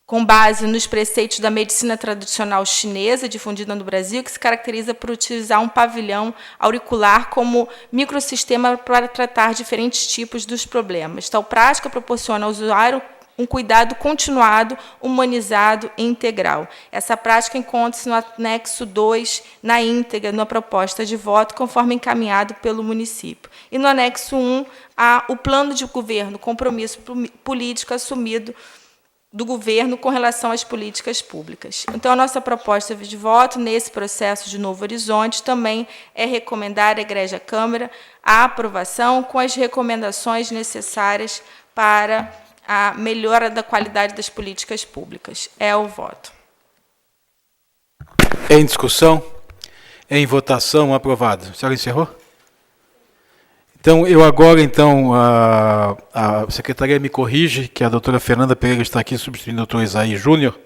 com base nos preceitos da medicina tradicional chinesa, difundida no Brasil, que se caracteriza por utilizar um pavilhão auricular como microsistema para tratar diferentes tipos dos problemas. Tal prática proporciona ao usuário um cuidado continuado, humanizado e integral. Essa prática encontra-se no anexo 2, na íntegra, na proposta de voto, conforme encaminhado pelo município. E no anexo 1, há o plano de governo, compromisso político assumido do governo com relação às políticas públicas. Então, a nossa proposta de voto nesse processo de Novo Horizonte também é recomendar à Egrégia Câmara a aprovação com as recomendações necessárias para a melhora da qualidade das políticas públicas. É o voto. Em discussão? Em votação, aprovado. A senhora encerrou? Então, eu agora, a secretaria me corrige que a doutora Fernanda Pereira está aqui substituindo o doutor Isaí Júnior,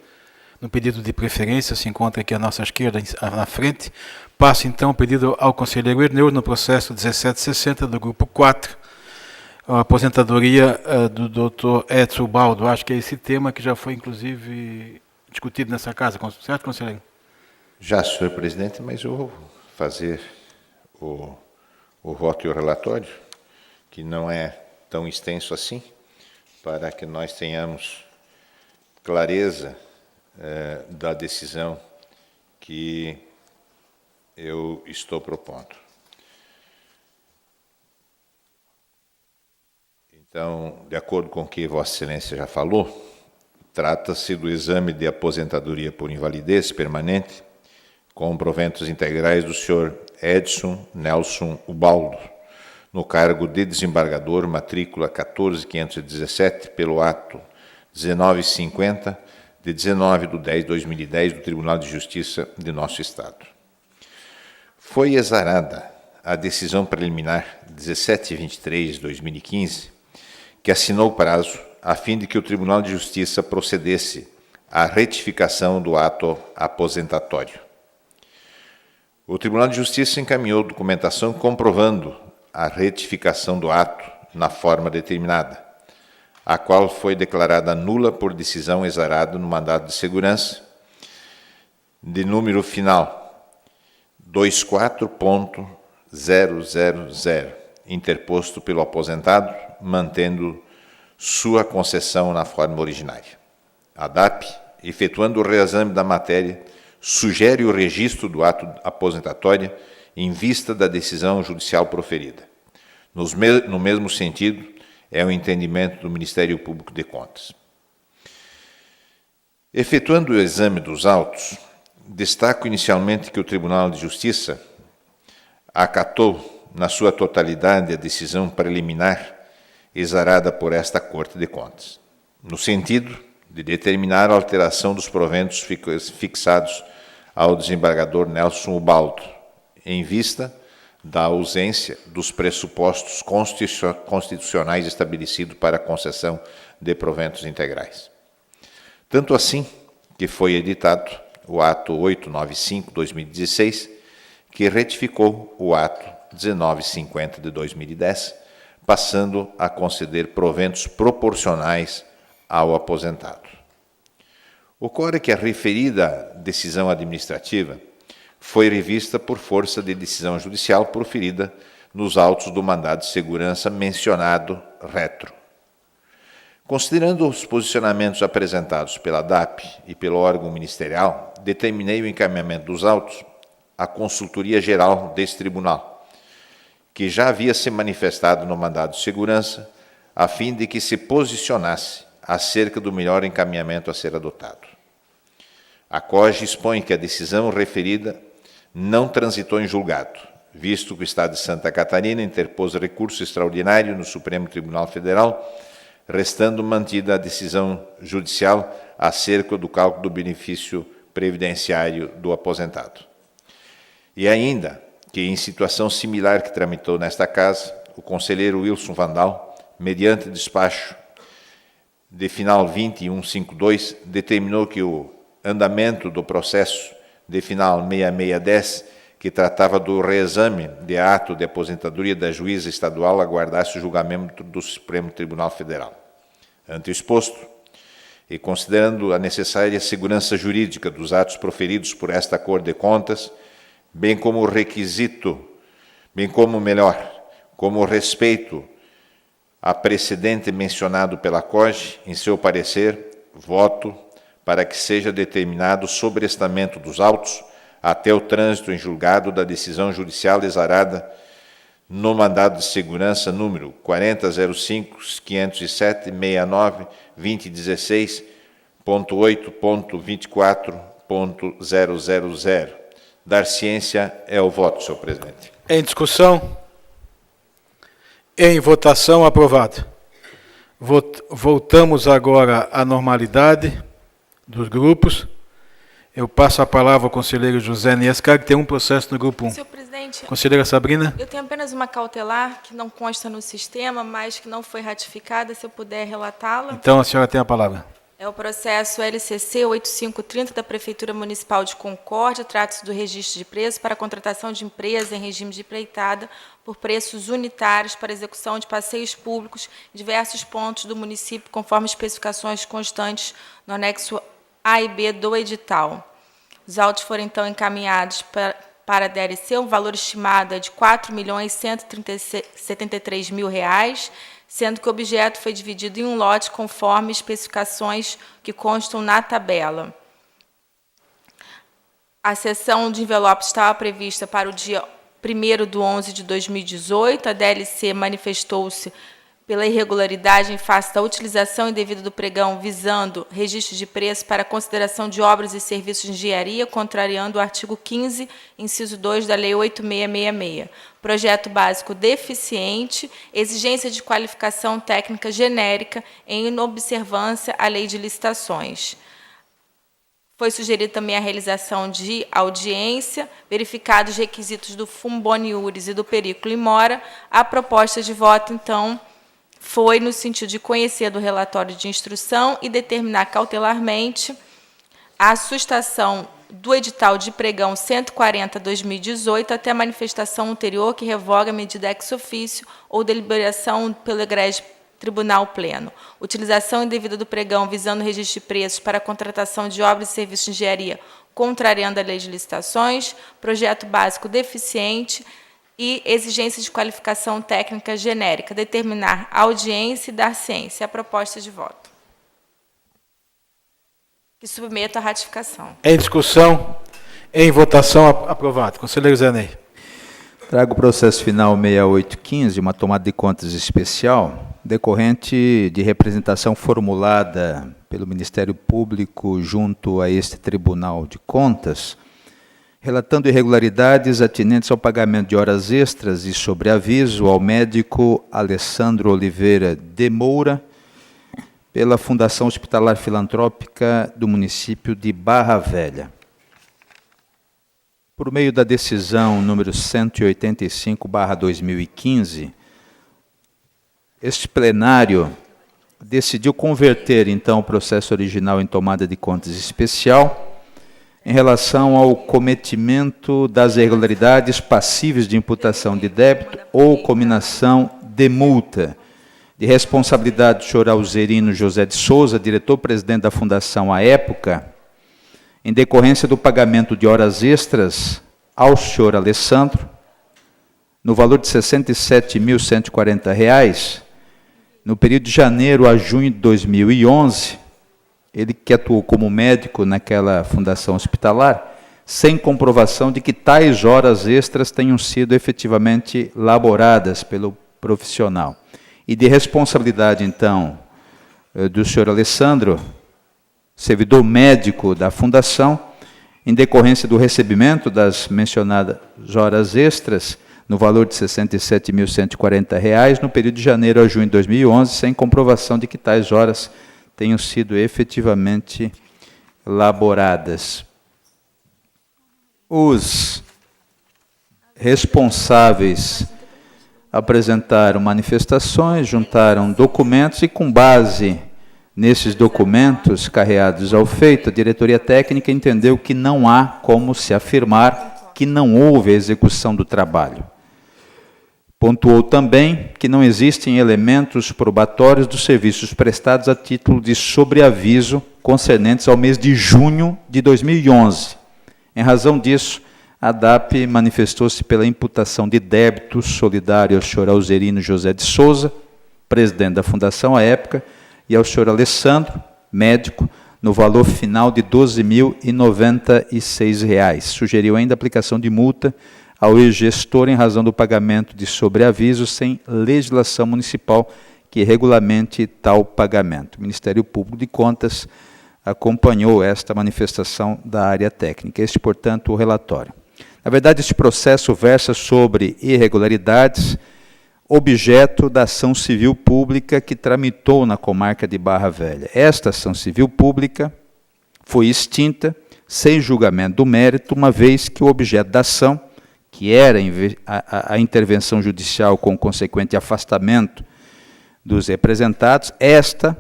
no pedido de preferência, se encontra aqui à nossa esquerda, na frente. Passo, então, o pedido ao conselheiro Erneu, no processo 1760 do grupo 4, a aposentadoria do doutor Edson Baldo. Acho que é esse tema que já foi, inclusive, discutido nessa casa, certo, conselheiro? Já, senhor presidente, mas eu vou fazer o voto e o relatório, que não é tão extenso assim, para que nós tenhamos clareza da decisão que eu estou propondo. Então, de acordo com o que Vossa Excelência já falou, trata-se do exame de aposentadoria por invalidez permanente com proventos integrais do senhor Edson Nelson Ubaldo, no cargo de desembargador, matrícula 14517, pelo ato 1950, de 19/10/2010, do Tribunal de Justiça de nosso Estado. Foi exarada a decisão preliminar 1723/2015, que assinou o prazo a fim de que o Tribunal de Justiça procedesse à retificação do ato aposentatório. O Tribunal de Justiça encaminhou documentação comprovando a retificação do ato na forma determinada, a qual foi declarada nula por decisão exarada no mandado de segurança, de número final 24.000, interposto pelo aposentado, mantendo sua concessão na forma originária. A DAP, efetuando o reexame da matéria, sugere o registro do ato aposentatório em vista da decisão judicial proferida. No mesmo sentido, é o entendimento do Ministério Público de Contas. Efetuando o exame dos autos, destaco inicialmente que o Tribunal de Justiça acatou, na sua totalidade, a decisão preliminar exarada por esta Corte de Contas, no sentido de determinar a alteração dos proventos fixados ao desembargador Nelson Ubaldo, em vista da ausência dos pressupostos constitucionais estabelecidos para a concessão de proventos integrais. Tanto assim que foi editado o ato 895/2016, que retificou o ato 1950 de 2010, passando a conceder proventos proporcionais ao aposentado. Ocorre que a referida decisão administrativa foi revista por força de decisão judicial proferida nos autos do mandado de segurança mencionado retro. Considerando os posicionamentos apresentados pela DAP e pelo órgão ministerial, determinei o encaminhamento dos autos à Consultoria Geral deste Tribunal, que já havia se manifestado no mandado de segurança, a fim de que se posicionasse acerca do melhor encaminhamento a ser adotado. A COGE expõe que a decisão referida não transitou em julgado, visto que o Estado de Santa Catarina interpôs recurso extraordinário no Supremo Tribunal Federal, restando mantida a decisão judicial acerca do cálculo do benefício previdenciário do aposentado. E ainda que, em situação similar que tramitou nesta Casa, o conselheiro Wilson Vandal, mediante despacho de final 2152, determinou que o andamento do processo de final 6610, que tratava do reexame de ato de aposentadoria da juíza estadual, aguardasse o julgamento do Supremo Tribunal Federal. Ante o exposto, e considerando a necessária segurança jurídica dos atos proferidos por esta Corte de Contas, bem como o respeito a precedente mencionado pela COGE, em seu parecer, voto para que seja determinado o sobrestamento dos autos até o trânsito em julgado da decisão judicial exarada no mandado de segurança número 40.05.507.69.2016, .8.24.000. Dar ciência é o voto, senhor presidente. Em discussão? Em votação, aprovado. Voltamos agora à normalidade dos grupos. Eu passo a palavra ao conselheiro José Niescar, que tem um processo no grupo 1. Senhor presidente, Conselheira Sabrina. eu tenho apenas uma cautelar que não consta no sistema, mas que não foi ratificada, se eu puder relatá-la. Então, a senhora tem a palavra. É o processo LCC 8530 da Prefeitura Municipal de Concórdia, trata-se do registro de preços para a contratação de empresa em regime de empreitada por preços unitários para execução de passeios públicos em diversos pontos do município, conforme especificações constantes no anexo A e B do edital. Os autos foram, então, encaminhados para a DLC, um valor estimado é de R$ 4.173.000, sendo que o objeto foi dividido em um lote conforme especificações que constam na tabela. A cessão de envelopes estava prevista para o dia 1º/11/2018. A DLC manifestou-se pela irregularidade em face da utilização indevida do pregão, visando registro de preço para consideração de obras e serviços de engenharia, contrariando o artigo 15, inciso 2 da Lei 8.666. Projeto básico deficiente, exigência de qualificação técnica genérica em inobservância à Lei de Licitações. Foi sugerida também a realização de audiência, verificados os requisitos do Fumboniures e do Perículo Imora. A proposta de voto, então, foi no sentido de conhecer do relatório de instrução e determinar cautelarmente a sustação do edital de pregão 140/2018 até a manifestação anterior que revoga a medida ex officio ou deliberação pelo egrégio Tribunal Pleno. Utilização indevida do pregão visando registro de preços para a contratação de obras e serviços de engenharia, contrariando a Lei de Licitações. Projeto básico deficiente e exigência de qualificação técnica genérica. Determinar a audiência e dar ciência. A proposta de voto. Que submeto à ratificação. Em discussão, em votação, aprovado. Conselheiro Zé Ney. Trago o processo final 6815, uma tomada de contas especial, decorrente de representação formulada pelo Ministério Público junto a este Tribunal de Contas, relatando irregularidades atinentes ao pagamento de horas extras e sobreaviso ao médico Alessandro Oliveira de Moura, pela Fundação Hospitalar Filantrópica do município de Barra Velha. Por meio da decisão número 185/2015, este plenário decidiu converter, então, o processo original em tomada de contas especial em relação ao cometimento das irregularidades passíveis de imputação de débito ou cominação de multa, de responsabilidade do senhor Alzerino José de Souza, diretor-presidente da Fundação à época, em decorrência do pagamento de horas extras ao senhor Alessandro, no valor de R$ 67.140, no período de janeiro a junho de 2011, ele que atuou como médico naquela fundação hospitalar, sem comprovação de que tais horas extras tenham sido efetivamente laboradas pelo profissional. E de responsabilidade, então, do senhor Alessandro, servidor médico da fundação, em decorrência do recebimento das mencionadas horas extras, no valor de R$ 67.140, no período de janeiro a junho de 2011, sem comprovação de que tais horas tenham sido efetivamente laboradas. Os responsáveis apresentaram manifestações, juntaram documentos e, com base nesses documentos carreados ao feito, a diretoria técnica entendeu que não há como se afirmar que não houve a execução do trabalho. Pontuou também que não existem elementos probatórios dos serviços prestados a título de sobreaviso concernentes ao mês de junho de 2011. Em razão disso, a DAP manifestou-se pela imputação de débito solidário ao senhor Alzerino José de Souza, presidente da Fundação à época, e ao senhor Alessandro, médico, no valor final de R$ 12.096. Sugeriu ainda a aplicação de multa ao ex-gestor em razão do pagamento de sobreaviso sem legislação municipal que regulamente tal pagamento. O Ministério Público de Contas acompanhou esta manifestação da área técnica. Este, portanto, o relatório. Na verdade, este processo versa sobre irregularidades, objeto da ação civil pública que tramitou na comarca de Barra Velha. Esta ação civil pública foi extinta, sem julgamento do mérito, uma vez que o objeto da ação, que era a intervenção judicial com consequente afastamento dos representados, esta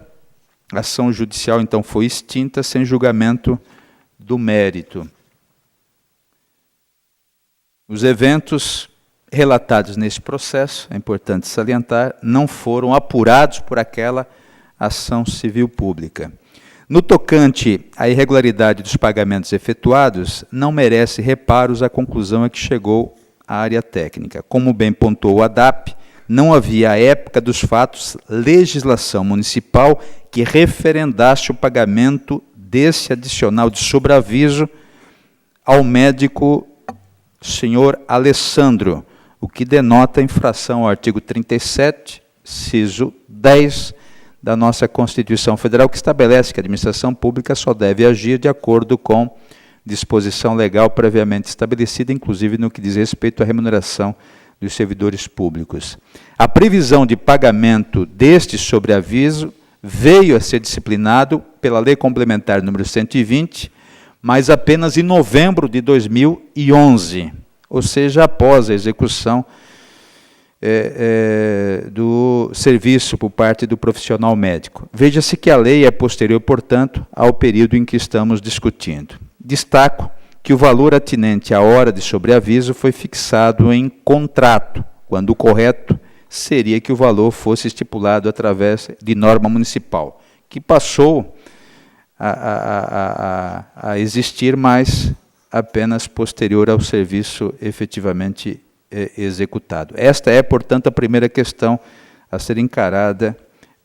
ação judicial, então, foi extinta sem julgamento do mérito. Os eventos relatados neste processo, é importante salientar, não foram apurados por aquela ação civil pública. No tocante à irregularidade dos pagamentos efetuados, não merece reparos a conclusão a que chegou a área técnica. Como bem pontuou a DAP, não havia, à época dos fatos, legislação municipal que referendasse o pagamento desse adicional de sobreaviso ao médico senhor Alessandro, o que denota infração ao artigo 37, inciso 10 da nossa Constituição Federal, que estabelece que a administração pública só deve agir de acordo com disposição legal previamente estabelecida, inclusive no que diz respeito à remuneração dos servidores públicos. A previsão de pagamento deste sobreaviso veio a ser disciplinado pela Lei Complementar número 120, mas apenas em novembro de 2011, ou seja, após a execução do serviço por parte do profissional médico. Veja-se que a lei é posterior, portanto, ao período em que estamos discutindo. Destaco que o valor atinente à hora de sobreaviso foi fixado em contrato, quando o correto seria que o valor fosse estipulado através de norma municipal, que passou a existir, mas apenas posterior ao serviço efetivamente executado. Esta é, portanto, a primeira questão a ser encarada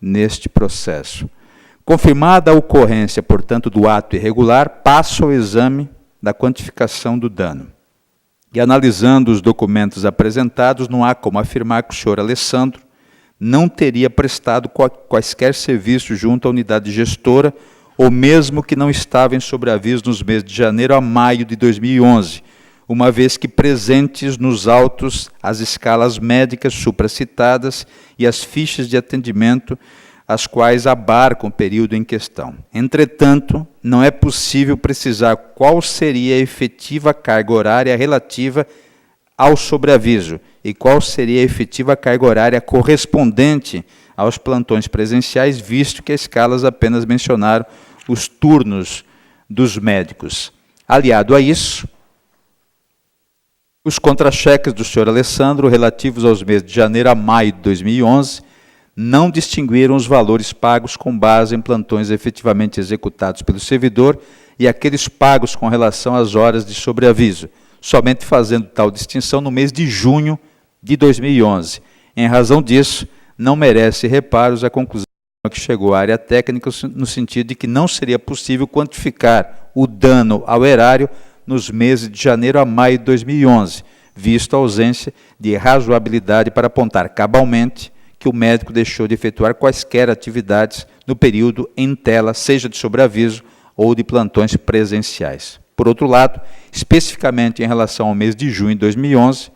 neste processo. Confirmada a ocorrência, portanto, do ato irregular, passo ao exame da quantificação do dano. E analisando os documentos apresentados, não há como afirmar que o senhor Alessandro não teria prestado quaisquer serviços junto à unidade gestora, ou mesmo que não estava em sobreaviso nos meses de janeiro a maio de 2011, uma vez que presentes nos autos as escalas médicas supracitadas e as fichas de atendimento, as quais abarcam o período em questão. Entretanto, não é possível precisar qual seria a efetiva carga horária relativa ao sobreaviso e qual seria a efetiva carga horária correspondente aos plantões presenciais, visto que as escalas apenas mencionaram os turnos dos médicos. Aliado a isso, os contra-cheques do senhor Alessandro, relativos aos meses de janeiro a maio de 2011, não distinguiram os valores pagos com base em plantões efetivamente executados pelo servidor e aqueles pagos com relação às horas de sobreaviso, somente fazendo tal distinção no mês de junho de 2011. Em razão disso, não merece reparos a conclusão que chegou à área técnica no sentido de que não seria possível quantificar o dano ao erário nos meses de janeiro a maio de 2011, visto a ausência de razoabilidade para apontar cabalmente que o médico deixou de efetuar quaisquer atividades no período em tela, seja de sobreaviso ou de plantões presenciais. Por outro lado, especificamente em relação ao mês de junho de 2011,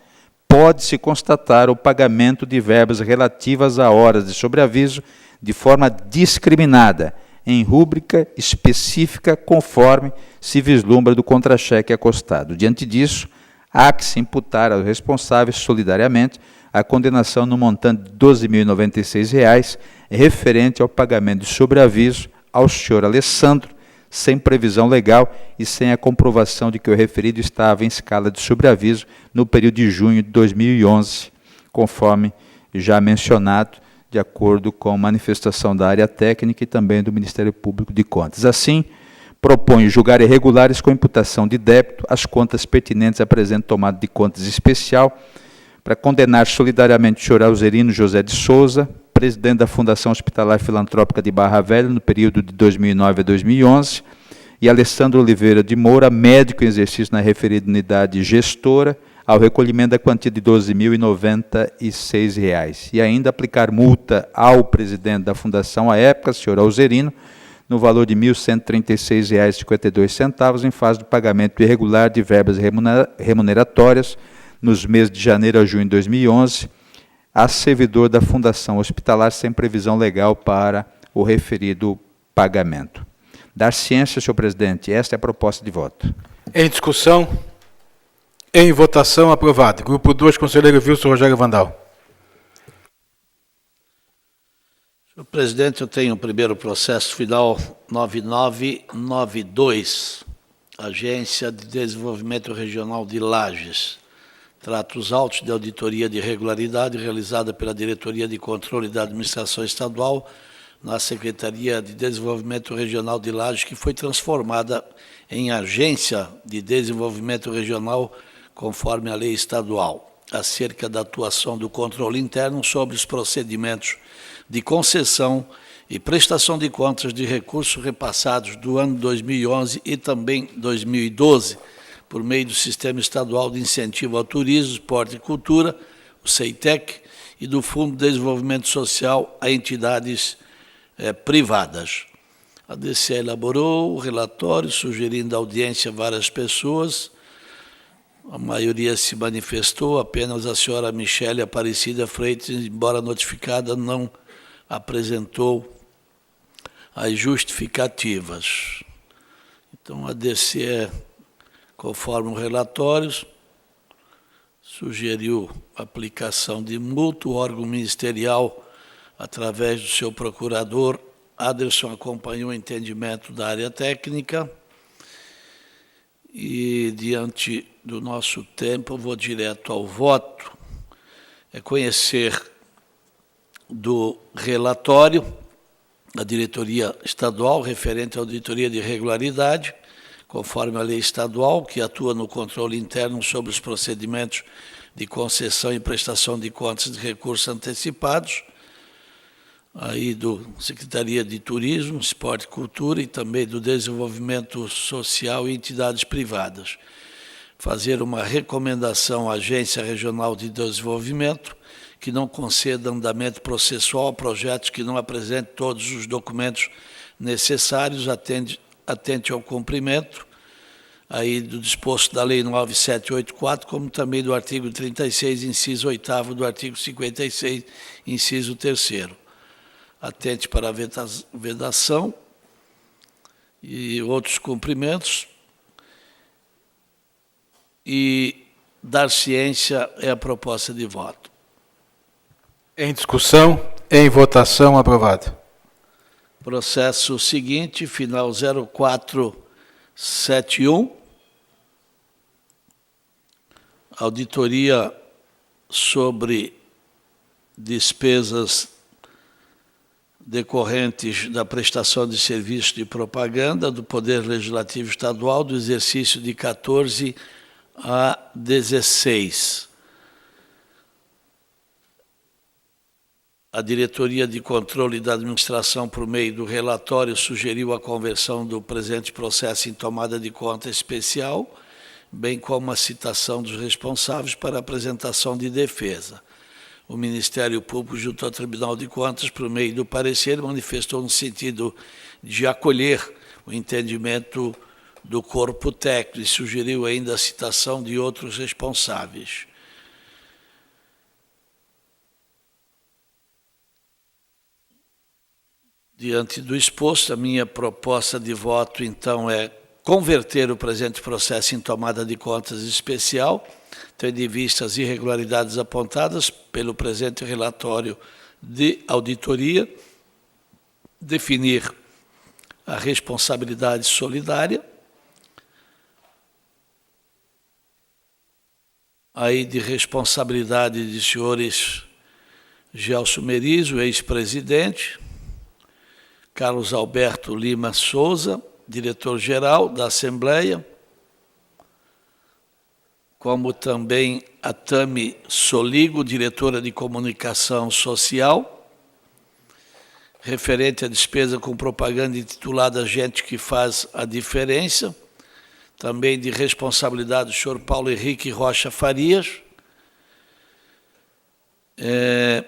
pode-se constatar o pagamento de verbas relativas a horas de sobreaviso de forma discriminada, em rúbrica específica, conforme se vislumbra do contra-cheque acostado. Diante disso, há que se imputar aos responsáveis solidariamente a condenação no montante de R$ 12.096, referente ao pagamento de sobreaviso ao senhor Alessandro, sem previsão legal e sem a comprovação de que o referido estava em escala de sobreaviso no período de junho de 2011, conforme já mencionado, de acordo com manifestação da área técnica e também do Ministério Público de Contas. Assim, propõe julgar irregulares com imputação de débito as contas pertinentes à presente tomada de contas especial, para condenar solidariamente o senhor Alzerino José de Souza, presidente da Fundação Hospitalar Filantrópica de Barra Velha, no período de 2009 a 2011, e Alessandro Oliveira de Moura, médico em exercício na referida unidade gestora, ao recolhimento da quantia de R$ 12.096. E ainda aplicar multa ao presidente da Fundação à época, senhor Alzerino, no valor de R$ 1.136,52, em fase de pagamento irregular de verbas remuneratórias nos meses de janeiro a junho de 2011, a servidor da Fundação Hospitalar sem previsão legal para o referido pagamento. Dar ciência, senhor presidente, esta é a proposta de voto. Em discussão, em votação, aprovado. Grupo 2, conselheiro Wilson Rogério Vandal. Senhor presidente, eu tenho o primeiro processo final 9992, Agência de Desenvolvimento Regional de Lages. Trata os autos de auditoria de regularidade realizada pela Diretoria de Controle da Administração Estadual na Secretaria de Desenvolvimento Regional de Lages, que foi transformada em Agência de Desenvolvimento Regional conforme a lei estadual, acerca da atuação do controle interno sobre os procedimentos de concessão e prestação de contas de recursos repassados do ano 2011 e também 2012, por meio do Sistema Estadual de Incentivo ao Turismo, Esporte e Cultura, o CEITEC, e do Fundo de Desenvolvimento Social a entidades privadas. A DCE elaborou o relatório, sugerindo audiência a várias pessoas. A maioria se manifestou, apenas a senhora Michele Aparecida Freitas, embora notificada, não apresentou as justificativas. Então, a DCE, conforme os relatórios, sugeriu aplicação de multa. O órgão ministerial, através do seu procurador, Aderson, acompanhou o entendimento da área técnica. E, diante do nosso tempo, eu vou direto ao voto. É conhecer do relatório da diretoria estadual referente à auditoria de regularidade, conforme a lei estadual, que atua no controle interno sobre os procedimentos de concessão e prestação de contas de recursos antecipados, aí do Secretaria de Turismo, Esporte e Cultura e também do Desenvolvimento Social e entidades privadas. Fazer uma recomendação à Agência Regional de Desenvolvimento que não conceda andamento processual a projetos que não apresentem todos os documentos necessários, atente ao cumprimento aí do disposto da Lei 9784, como também do artigo 36, inciso 8º, do artigo 56, inciso 3º. Atente para a vedação e outros cumprimentos. E dar ciência é a proposta de voto. Em discussão, em votação, aprovado. Processo seguinte, final 0471. Auditoria sobre despesas decorrentes da prestação de serviços de propaganda do Poder Legislativo Estadual do exercício de 14 a 16. A Diretoria de Controle da Administração, por meio do relatório, sugeriu a conversão do presente processo em tomada de conta especial, bem como a citação dos responsáveis para a apresentação de defesa. O Ministério Público, junto ao Tribunal de Contas, por meio do parecer, manifestou no sentido de acolher o entendimento do corpo técnico e sugeriu ainda a citação de outros responsáveis. Diante do exposto, a minha proposta de voto, então, é converter o presente processo em tomada de contas especial, tendo em vista as irregularidades apontadas pelo presente relatório de auditoria, definir a responsabilidade solidária, aí de responsabilidade de senhores Gelson Merizo, ex-presidente, Carlos Alberto Lima Souza, diretor-geral da Assembleia, como também a Tami Soligo, diretora de Comunicação Social, referente à despesa com propaganda intitulada Gente que Faz a Diferença, também de responsabilidade do senhor Paulo Henrique Rocha Farias,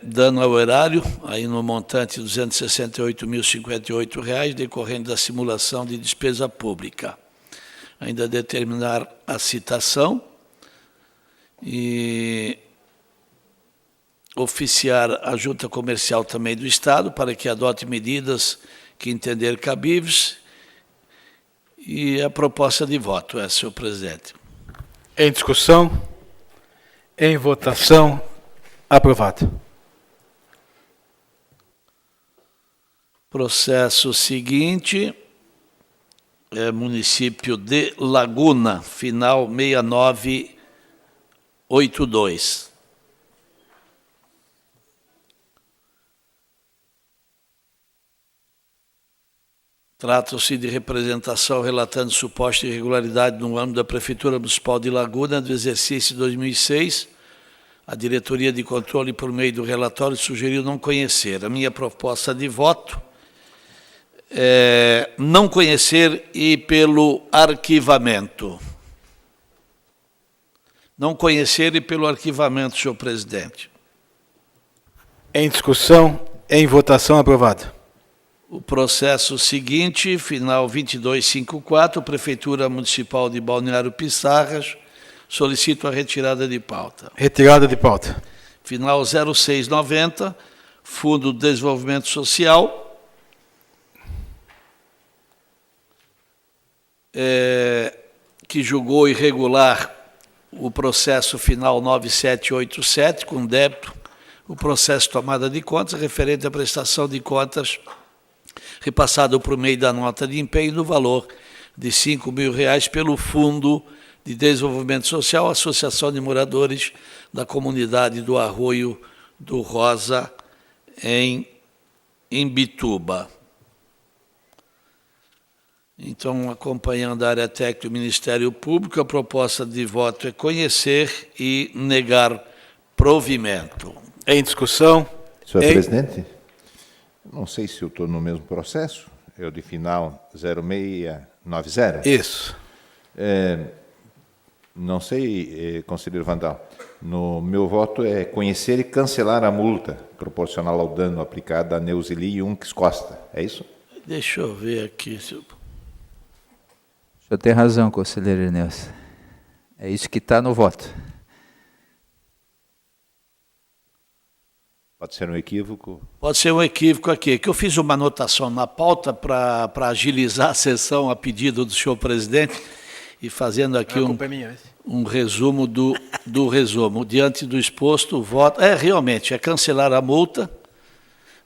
dano ao erário, aí no montante de R$ 268.058, decorrente da simulação de despesa pública. Ainda determinar a citação e oficiar a Junta Comercial também do Estado para que adote medidas que entender cabíveis e a proposta de voto, senhor presidente. Em discussão, em votação, aprovado. Processo seguinte é município de Laguna, final 6982. Trata-se de representação relatando suposta irregularidade no âmbito da Prefeitura Municipal de Laguna do exercício 2006. A Diretoria de Controle, por meio do relatório, sugeriu não conhecer. A minha proposta de voto é não conhecer e pelo arquivamento. Não conhecer e pelo arquivamento, senhor presidente. Em discussão, em votação, aprovado. O processo seguinte, final 2254, Prefeitura Municipal de Balneário Pissarras, solicito a retirada de pauta. Retirada de pauta. Final 0690, Fundo de Desenvolvimento Social. Que julgou irregular o processo final 9787, com débito, o processo de tomada de contas referente à prestação de contas repassado por meio da nota de empenho no valor de R$ 5.000 pelo Fundo de Desenvolvimento Social, Associação de Moradores da Comunidade do Arroio do Rosa, em Imbituba. Então, acompanhando a área técnica do Ministério Público, a proposta de voto é conhecer e negar provimento. Em discussão. Senhor presidente, não sei se eu estou no mesmo processo, é o de final 0690. Isso. Não sei, conselheiro Vandal, no meu voto é conhecer e cancelar a multa proporcional ao dano aplicado a Neuzeli Yunques Costa, é isso? Deixa eu ver aqui. O senhor tem razão, conselheiro Nelson. É isso que está no voto. Pode ser um equívoco? Pode ser um equívoco aqui, que eu fiz uma anotação na pauta para agilizar a sessão a pedido do senhor presidente e fazendo aqui um resumo do resumo. Diante do exposto, o voto... realmente, é cancelar a multa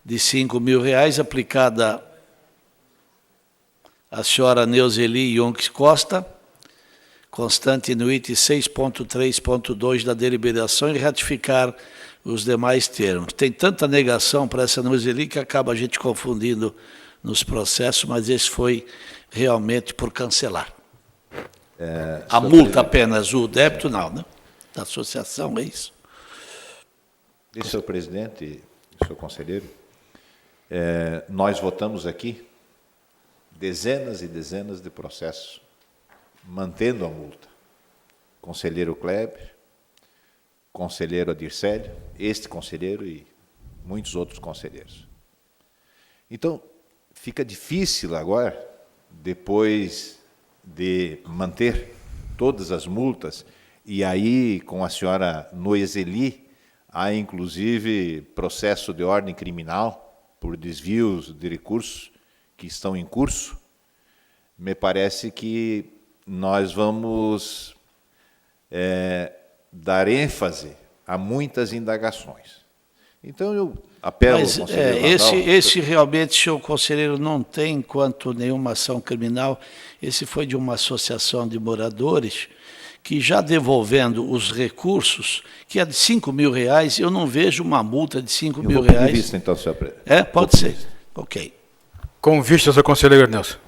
de R$ 5.000 aplicada à senhora Neuzeli Yonques Costa, constante no item 6.3.2 da deliberação, e ratificar os demais termos. Tem tanta negação para essa Neuzeli que acaba a gente confundindo nos processos, mas esse foi realmente por cancelar. A multa apenas, o débito não, né? Da associação, é isso. Senhor presidente, senhor conselheiro, nós votamos aqui dezenas e dezenas de processos mantendo a multa. Conselheiro Kleber, conselheiro Adircélio, este conselheiro e muitos outros conselheiros. Então, fica difícil agora, depois de manter todas as multas, e aí com a senhora Noezeli, há inclusive processo de ordem criminal por desvios de recursos que estão em curso, me parece que nós vamos dar ênfase a muitas indagações. Então, eu apelo ao conselheiro Vandal... Esse realmente, senhor conselheiro, não tem, enquanto nenhuma ação criminal, esse foi de uma associação de moradores que, já devolvendo os recursos, que é de R$ 5.000, eu não vejo uma multa de R$ 5.000. Eu vou pedir vista, então, senhor presidente. Pode ser. Ok. Com vista, senhor conselheiro Nelson.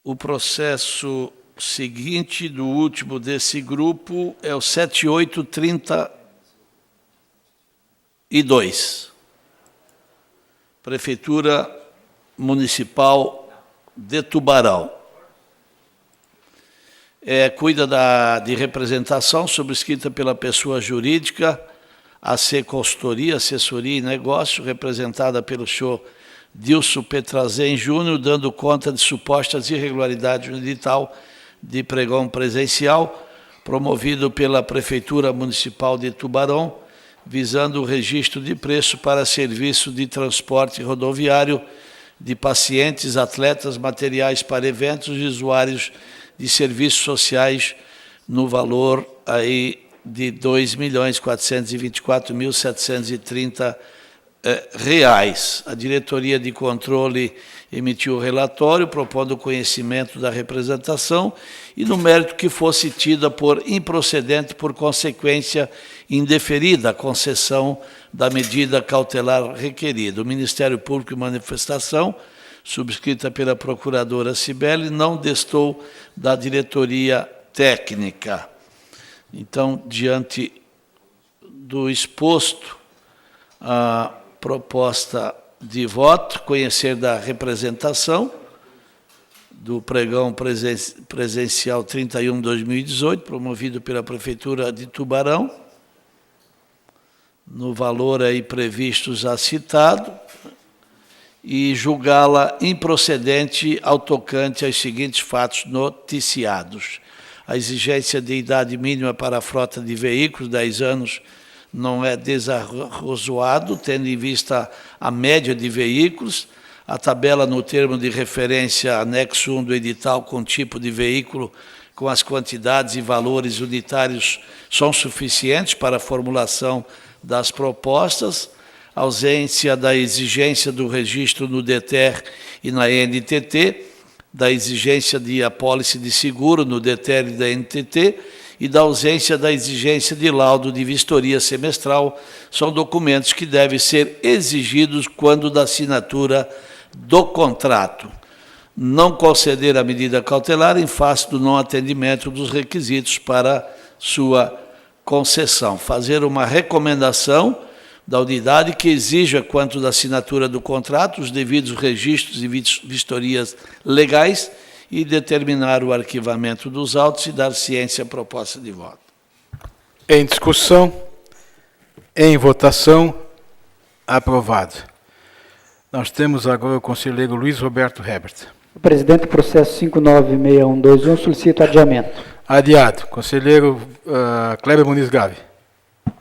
O processo seguinte, do último desse grupo, é o 7832. Prefeitura Municipal de Tubarão. cuida de representação subscrita pela pessoa jurídica, AC Consultoria, Assessoria e Negócio, representada pelo senhor Dilson Petrazen Júnior, dando conta de supostas irregularidades no edital de pregão presencial, promovido pela Prefeitura Municipal de Tubarão, visando o registro de preço para serviço de transporte rodoviário de pacientes, atletas, materiais para eventos e usuários de serviços sociais no valor aí de R$ 2.424.730. A diretoria de controle emitiu o relatório propondo o conhecimento da representação e no mérito que fosse tida por improcedente, por consequência indeferida a concessão da medida cautelar requerida. O Ministério Público em manifestação, subscrita pela procuradora Cibele, não destou da diretoria técnica. Então, diante do exposto, a proposta de voto, conhecer da representação do pregão presencial 31/2018, promovido pela Prefeitura de Tubarão, no valor aí previsto já citado, e julgá-la improcedente ao tocante aos seguintes fatos noticiados. A exigência de idade mínima para a frota de veículos, 10 anos, não é desarrazoado, tendo em vista a média de veículos. A tabela no termo de referência, anexo 1 do edital, com tipo de veículo, com as quantidades e valores unitários, são suficientes para a formulação das propostas. A ausência da exigência do registro no DETER e na NTT, da exigência de apólice de seguro no DETER e da NTT, e da ausência da exigência de laudo de vistoria semestral, são documentos que devem ser exigidos quando da assinatura do contrato. Não conceder a medida cautelar em face do não atendimento dos requisitos para sua concessão. Fazer uma recomendação da unidade que exija, quanto da assinatura do contrato, os devidos registros e vistorias legais e determinar o arquivamento dos autos e dar ciência à proposta de voto. Em discussão, em votação, aprovado. Nós temos agora o conselheiro Luiz Roberto Herbert. O presidente do processo 596121 solicita adiamento. Adiado. Conselheiro Kleber Muniz Gavi.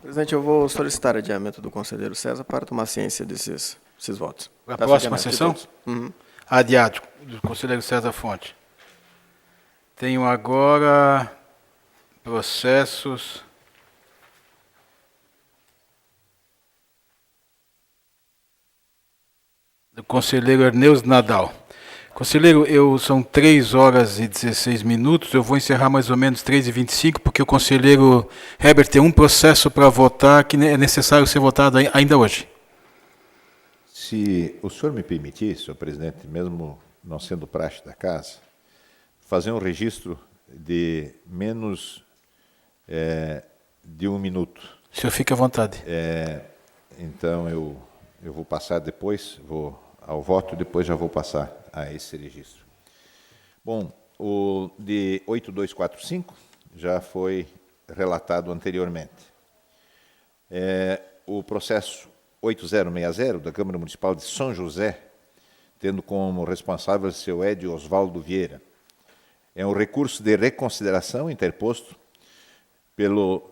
Presidente, eu vou solicitar adiamento do conselheiro César para tomar ciência desses votos. A próxima sessão? Uhum. Adiado, do conselheiro César Fonte. Tenho agora processos do conselheiro Arneus Nadal. Conselheiro, são 3h16, eu vou encerrar mais ou menos 3h25, porque o conselheiro Herbert tem um processo para votar que é necessário ser votado ainda hoje. Se o senhor me permitir, senhor presidente, mesmo não sendo praxe da casa, fazer um registro de menos de 1 minuto. O senhor fica à vontade. Então, eu vou passar depois, vou ao voto, depois já vou passar a esse registro. Bom, o de 8245 já foi relatado anteriormente. O processo 8060 da Câmara Municipal de São José, tendo como responsável o seu Edio Osvaldo Vieira. É um recurso de reconsideração interposto pelo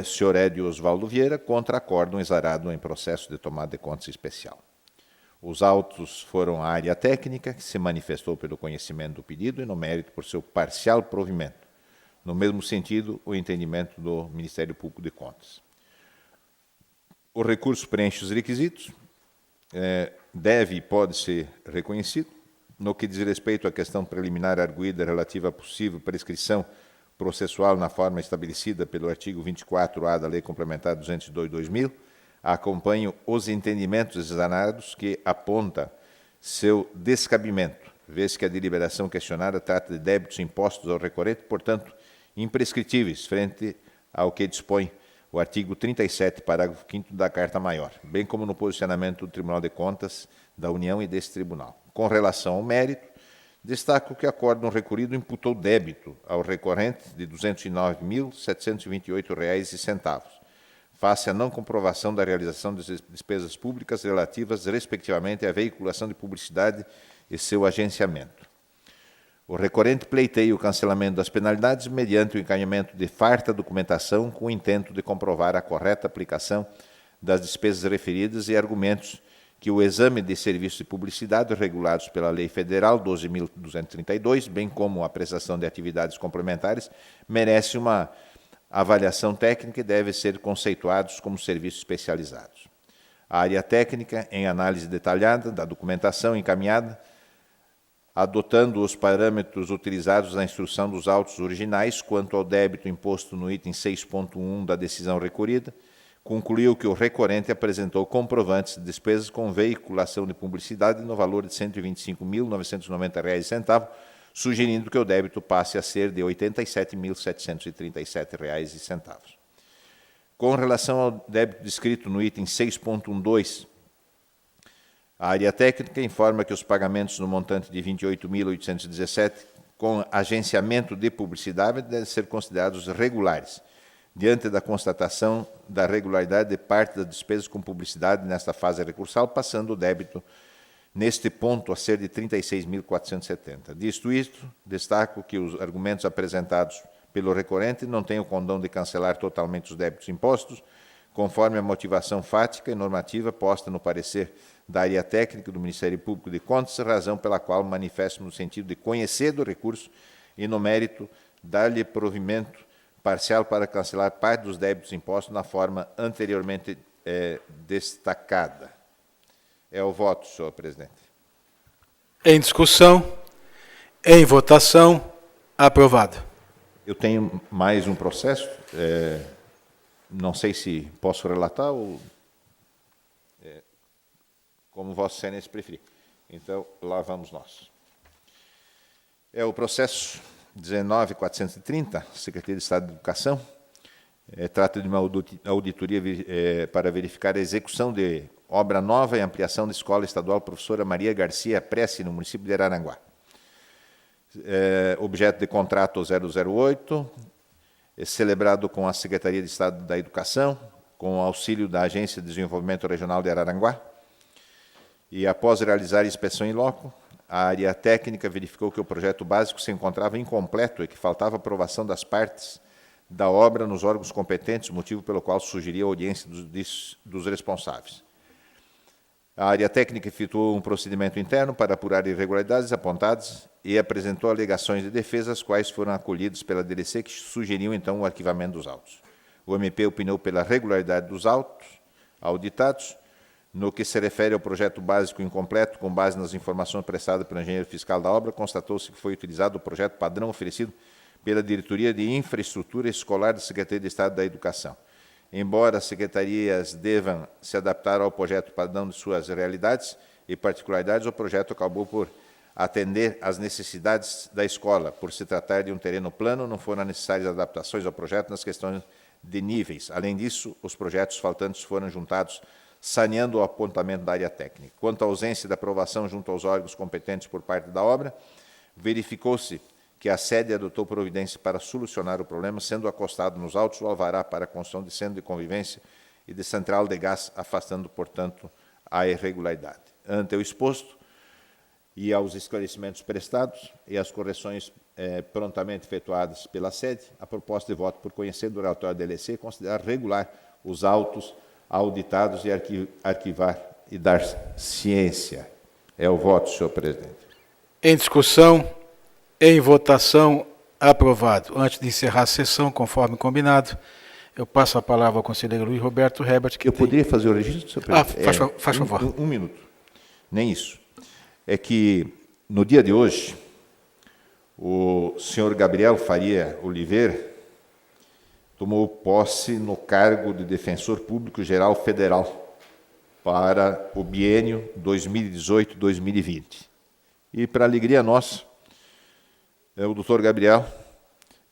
senhor Edio Osvaldo Vieira contra acórdão exarado em processo de tomada de contas especial. Os autos foram à área técnica, que se manifestou pelo conhecimento do pedido e no mérito por seu parcial provimento. No mesmo sentido, o entendimento do Ministério Público de Contas. O recurso preenche os requisitos, deve e pode ser reconhecido. No que diz respeito à questão preliminar arguída relativa à possível prescrição processual na forma estabelecida pelo artigo 24A da Lei Complementar 202/2000, acompanho os entendimentos exanados que aponta seu descabimento, vez que a deliberação questionada trata de débitos impostos ao recorrente, portanto, imprescritíveis, frente ao que dispõe o artigo 37, parágrafo 5º da Carta Maior, bem como no posicionamento do Tribunal de Contas da União e desse Tribunal. Com relação ao mérito, Destaco que o acórdão recorrido imputou débito ao recorrente de R$ 209.728,00, face à não comprovação da realização das despesas públicas relativas, respectivamente, à veiculação de publicidade e seu agenciamento. O recorrente pleiteia o cancelamento das penalidades mediante o encaminhamento de farta documentação com o intento de comprovar a correta aplicação das despesas referidas e argumentos que o exame de serviços de publicidade regulados pela Lei Federal 12.232, bem como a prestação de atividades complementares, merece uma avaliação técnica e devem ser conceituados como serviços especializados. A área técnica, em análise detalhada da documentação encaminhada, adotando os parâmetros utilizados na instrução dos autos originais quanto ao débito imposto no item 6.1 da decisão recorrida, concluiu que o recorrente apresentou comprovantes de despesas com veiculação de publicidade no valor de R$ 125.990,00, sugerindo que o débito passe a ser de R$ 87.737,00. Com relação ao débito descrito no item 6.12, a área técnica informa que os pagamentos no montante de R$ 28.817 com agenciamento de publicidade devem ser considerados regulares, diante da constatação da regularidade de parte das despesas com publicidade nesta fase recursal, passando o débito neste ponto a ser de R$ 36.470. Disto isto, destaco que os argumentos apresentados pelo recorrente não têm o condão de cancelar totalmente os débitos impostos, conforme a motivação fática e normativa posta no parecer da área técnica do Ministério Público de Contas, razão pela qual manifesto no sentido de conhecer do recurso e, no mérito, dar-lhe provimento parcial para cancelar parte dos débitos impostos na forma anteriormente destacada. É o voto, senhor presidente. Em discussão, em votação, aprovado. Eu tenho mais um processo, não sei se posso relatar ou como Vossa Excelência preferir. Então, lá vamos nós. É o processo 19.430, Secretaria de Estado de Educação. Trata de uma auditoria para verificar a execução de obra nova e ampliação da Escola Estadual Professora Maria Garcia Prece, no município de Araranguá. Objeto de contrato 008, celebrado com a Secretaria de Estado da Educação, com o auxílio da Agência de Desenvolvimento Regional de Araranguá. E, após realizar a inspeção em loco, a área técnica verificou que o projeto básico se encontrava incompleto e que faltava aprovação das partes da obra nos órgãos competentes, motivo pelo qual sugeria a audiência dos responsáveis. A área técnica efetuou um procedimento interno para apurar irregularidades apontadas e apresentou alegações de defesa, as quais foram acolhidas pela DDC, que sugeriu, então, o arquivamento dos autos. O MP opinou pela regularidade dos autos auditados. No que se refere ao projeto básico incompleto, com base nas informações prestadas pelo engenheiro fiscal da obra, constatou-se que foi utilizado o projeto padrão oferecido pela Diretoria de Infraestrutura Escolar da Secretaria de Estado da Educação. Embora as secretarias devam se adaptar ao projeto padrão de suas realidades e particularidades, o projeto acabou por atender às necessidades da escola. Por se tratar de um terreno plano, não foram necessárias adaptações ao projeto nas questões de níveis. Além disso, os projetos faltantes foram juntados, saneando o apontamento da área técnica. Quanto à ausência da aprovação junto aos órgãos competentes por parte da obra, verificou-se que a sede adotou providência para solucionar o problema, sendo acostado nos autos o alvará para a construção de centro de convivência e de central de gás, afastando, portanto, a irregularidade. Ante o exposto e aos esclarecimentos prestados e às correções prontamente efetuadas pela sede, a proposta de voto por conhecer do relatório da DLC é considerar regular os autos auditados e arquivar e dar ciência. É o voto, senhor presidente. Em discussão, em votação, aprovado. Antes de encerrar a sessão, conforme combinado, eu passo a palavra ao conselheiro Luiz Roberto Herbert. Eu poderia fazer o registro, senhor presidente? Faz favor. Um minuto. Nem isso. É que, no dia de hoje, o senhor Gabriel Faria Oliveira tomou posse no cargo de Defensor Público Geral Federal para o biênio 2018-2020. E, para alegria nossa, o doutor Gabriel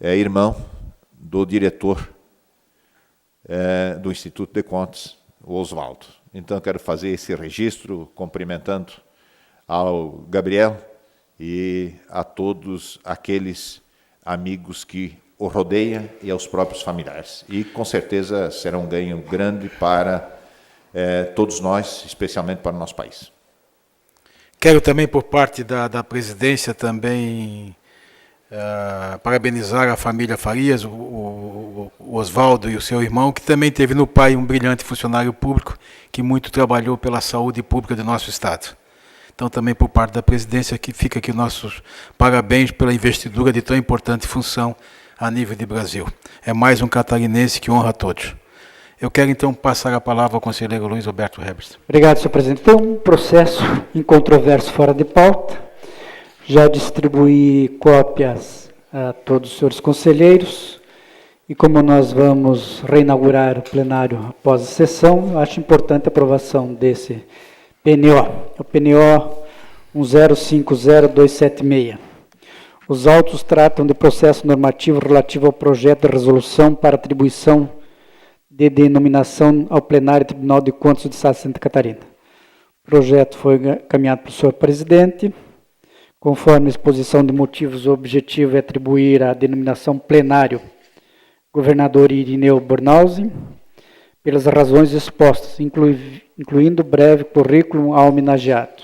é irmão do diretor do Instituto de Contas, o Oswaldo. Então, quero fazer esse registro, cumprimentando ao Gabriel e a todos aqueles amigos que o rodeiam e aos próprios familiares. E, com certeza, será um ganho grande para todos nós, especialmente para o nosso país. Quero também, por parte da presidência, também parabenizar a família Farias, o Oswaldo e o seu irmão, que também teve no pai um brilhante funcionário público que muito trabalhou pela saúde pública do nosso Estado. Então, também por parte da presidência, que fica aqui nossos parabéns pela investidura de tão importante função a nível de Brasil. É mais um catarinense que honra a todos. Eu quero, então, passar a palavra ao conselheiro Luiz Roberto Herbst. Obrigado, senhor presidente. Tem um processo incontroverso fora de pauta. Já distribuí cópias a todos os senhores conselheiros. E como nós vamos reinaugurar o plenário após a sessão, acho importante a aprovação desse PNO. O PNO 1050276. Os autos tratam de processo normativo relativo ao projeto de resolução para atribuição de denominação ao plenário Tribunal de Contas do Estado de Santa Catarina. O projeto foi encaminhado pelo senhor presidente. Conforme a exposição de motivos, o objetivo é atribuir a denominação plenário governador Irineu Bornhausen, pelas razões expostas, incluindo breve currículo ao homenageado.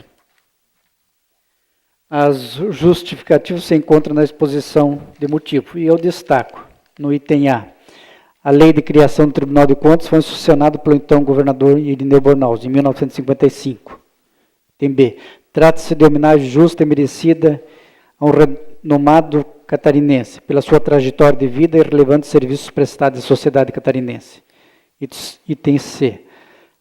As justificativas se encontram na exposição de motivo, e eu destaco, no item A lei de criação do Tribunal de Contas foi institucionada pelo então governador Irineu Bornhausen, em 1955. Item B, trata-se de homenagem justa e merecida a um renomado catarinense, pela sua trajetória de vida e relevantes serviços prestados à sociedade catarinense. Item C.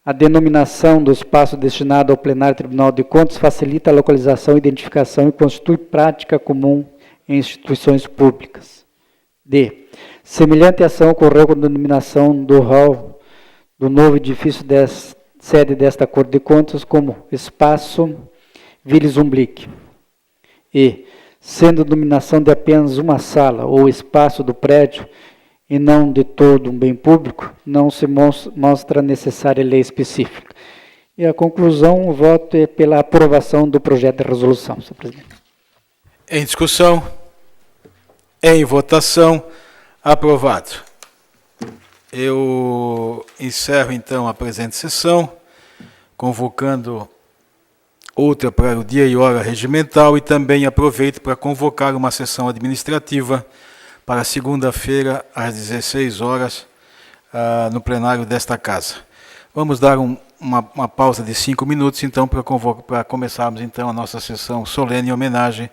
A denominação do espaço destinado ao plenário Tribunal de Contas facilita a localização, identificação e constitui prática comum em instituições públicas. D. Semelhante ação ocorreu com a denominação do hall do novo edifício sede desta Corte de Contas como Espaço Willis Umblick. E, sendo denominação de apenas uma sala ou espaço do prédio, e não de todo um bem público, não se mostra necessária lei específica. E a conclusão, o voto é pela aprovação do projeto de resolução, senhor presidente. Em discussão, em votação, aprovado. Eu encerro, então, a presente sessão, convocando outra para o dia e hora regimental, e também aproveito para convocar uma sessão administrativa para segunda-feira, às 16 horas, no plenário desta casa. Vamos dar uma pausa de 5 minutos, então, para começarmos, então, a nossa sessão solene em homenagem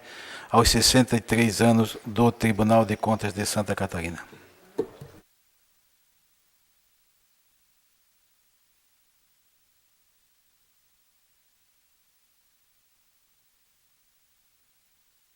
aos 63 anos do Tribunal de Contas de Santa Catarina.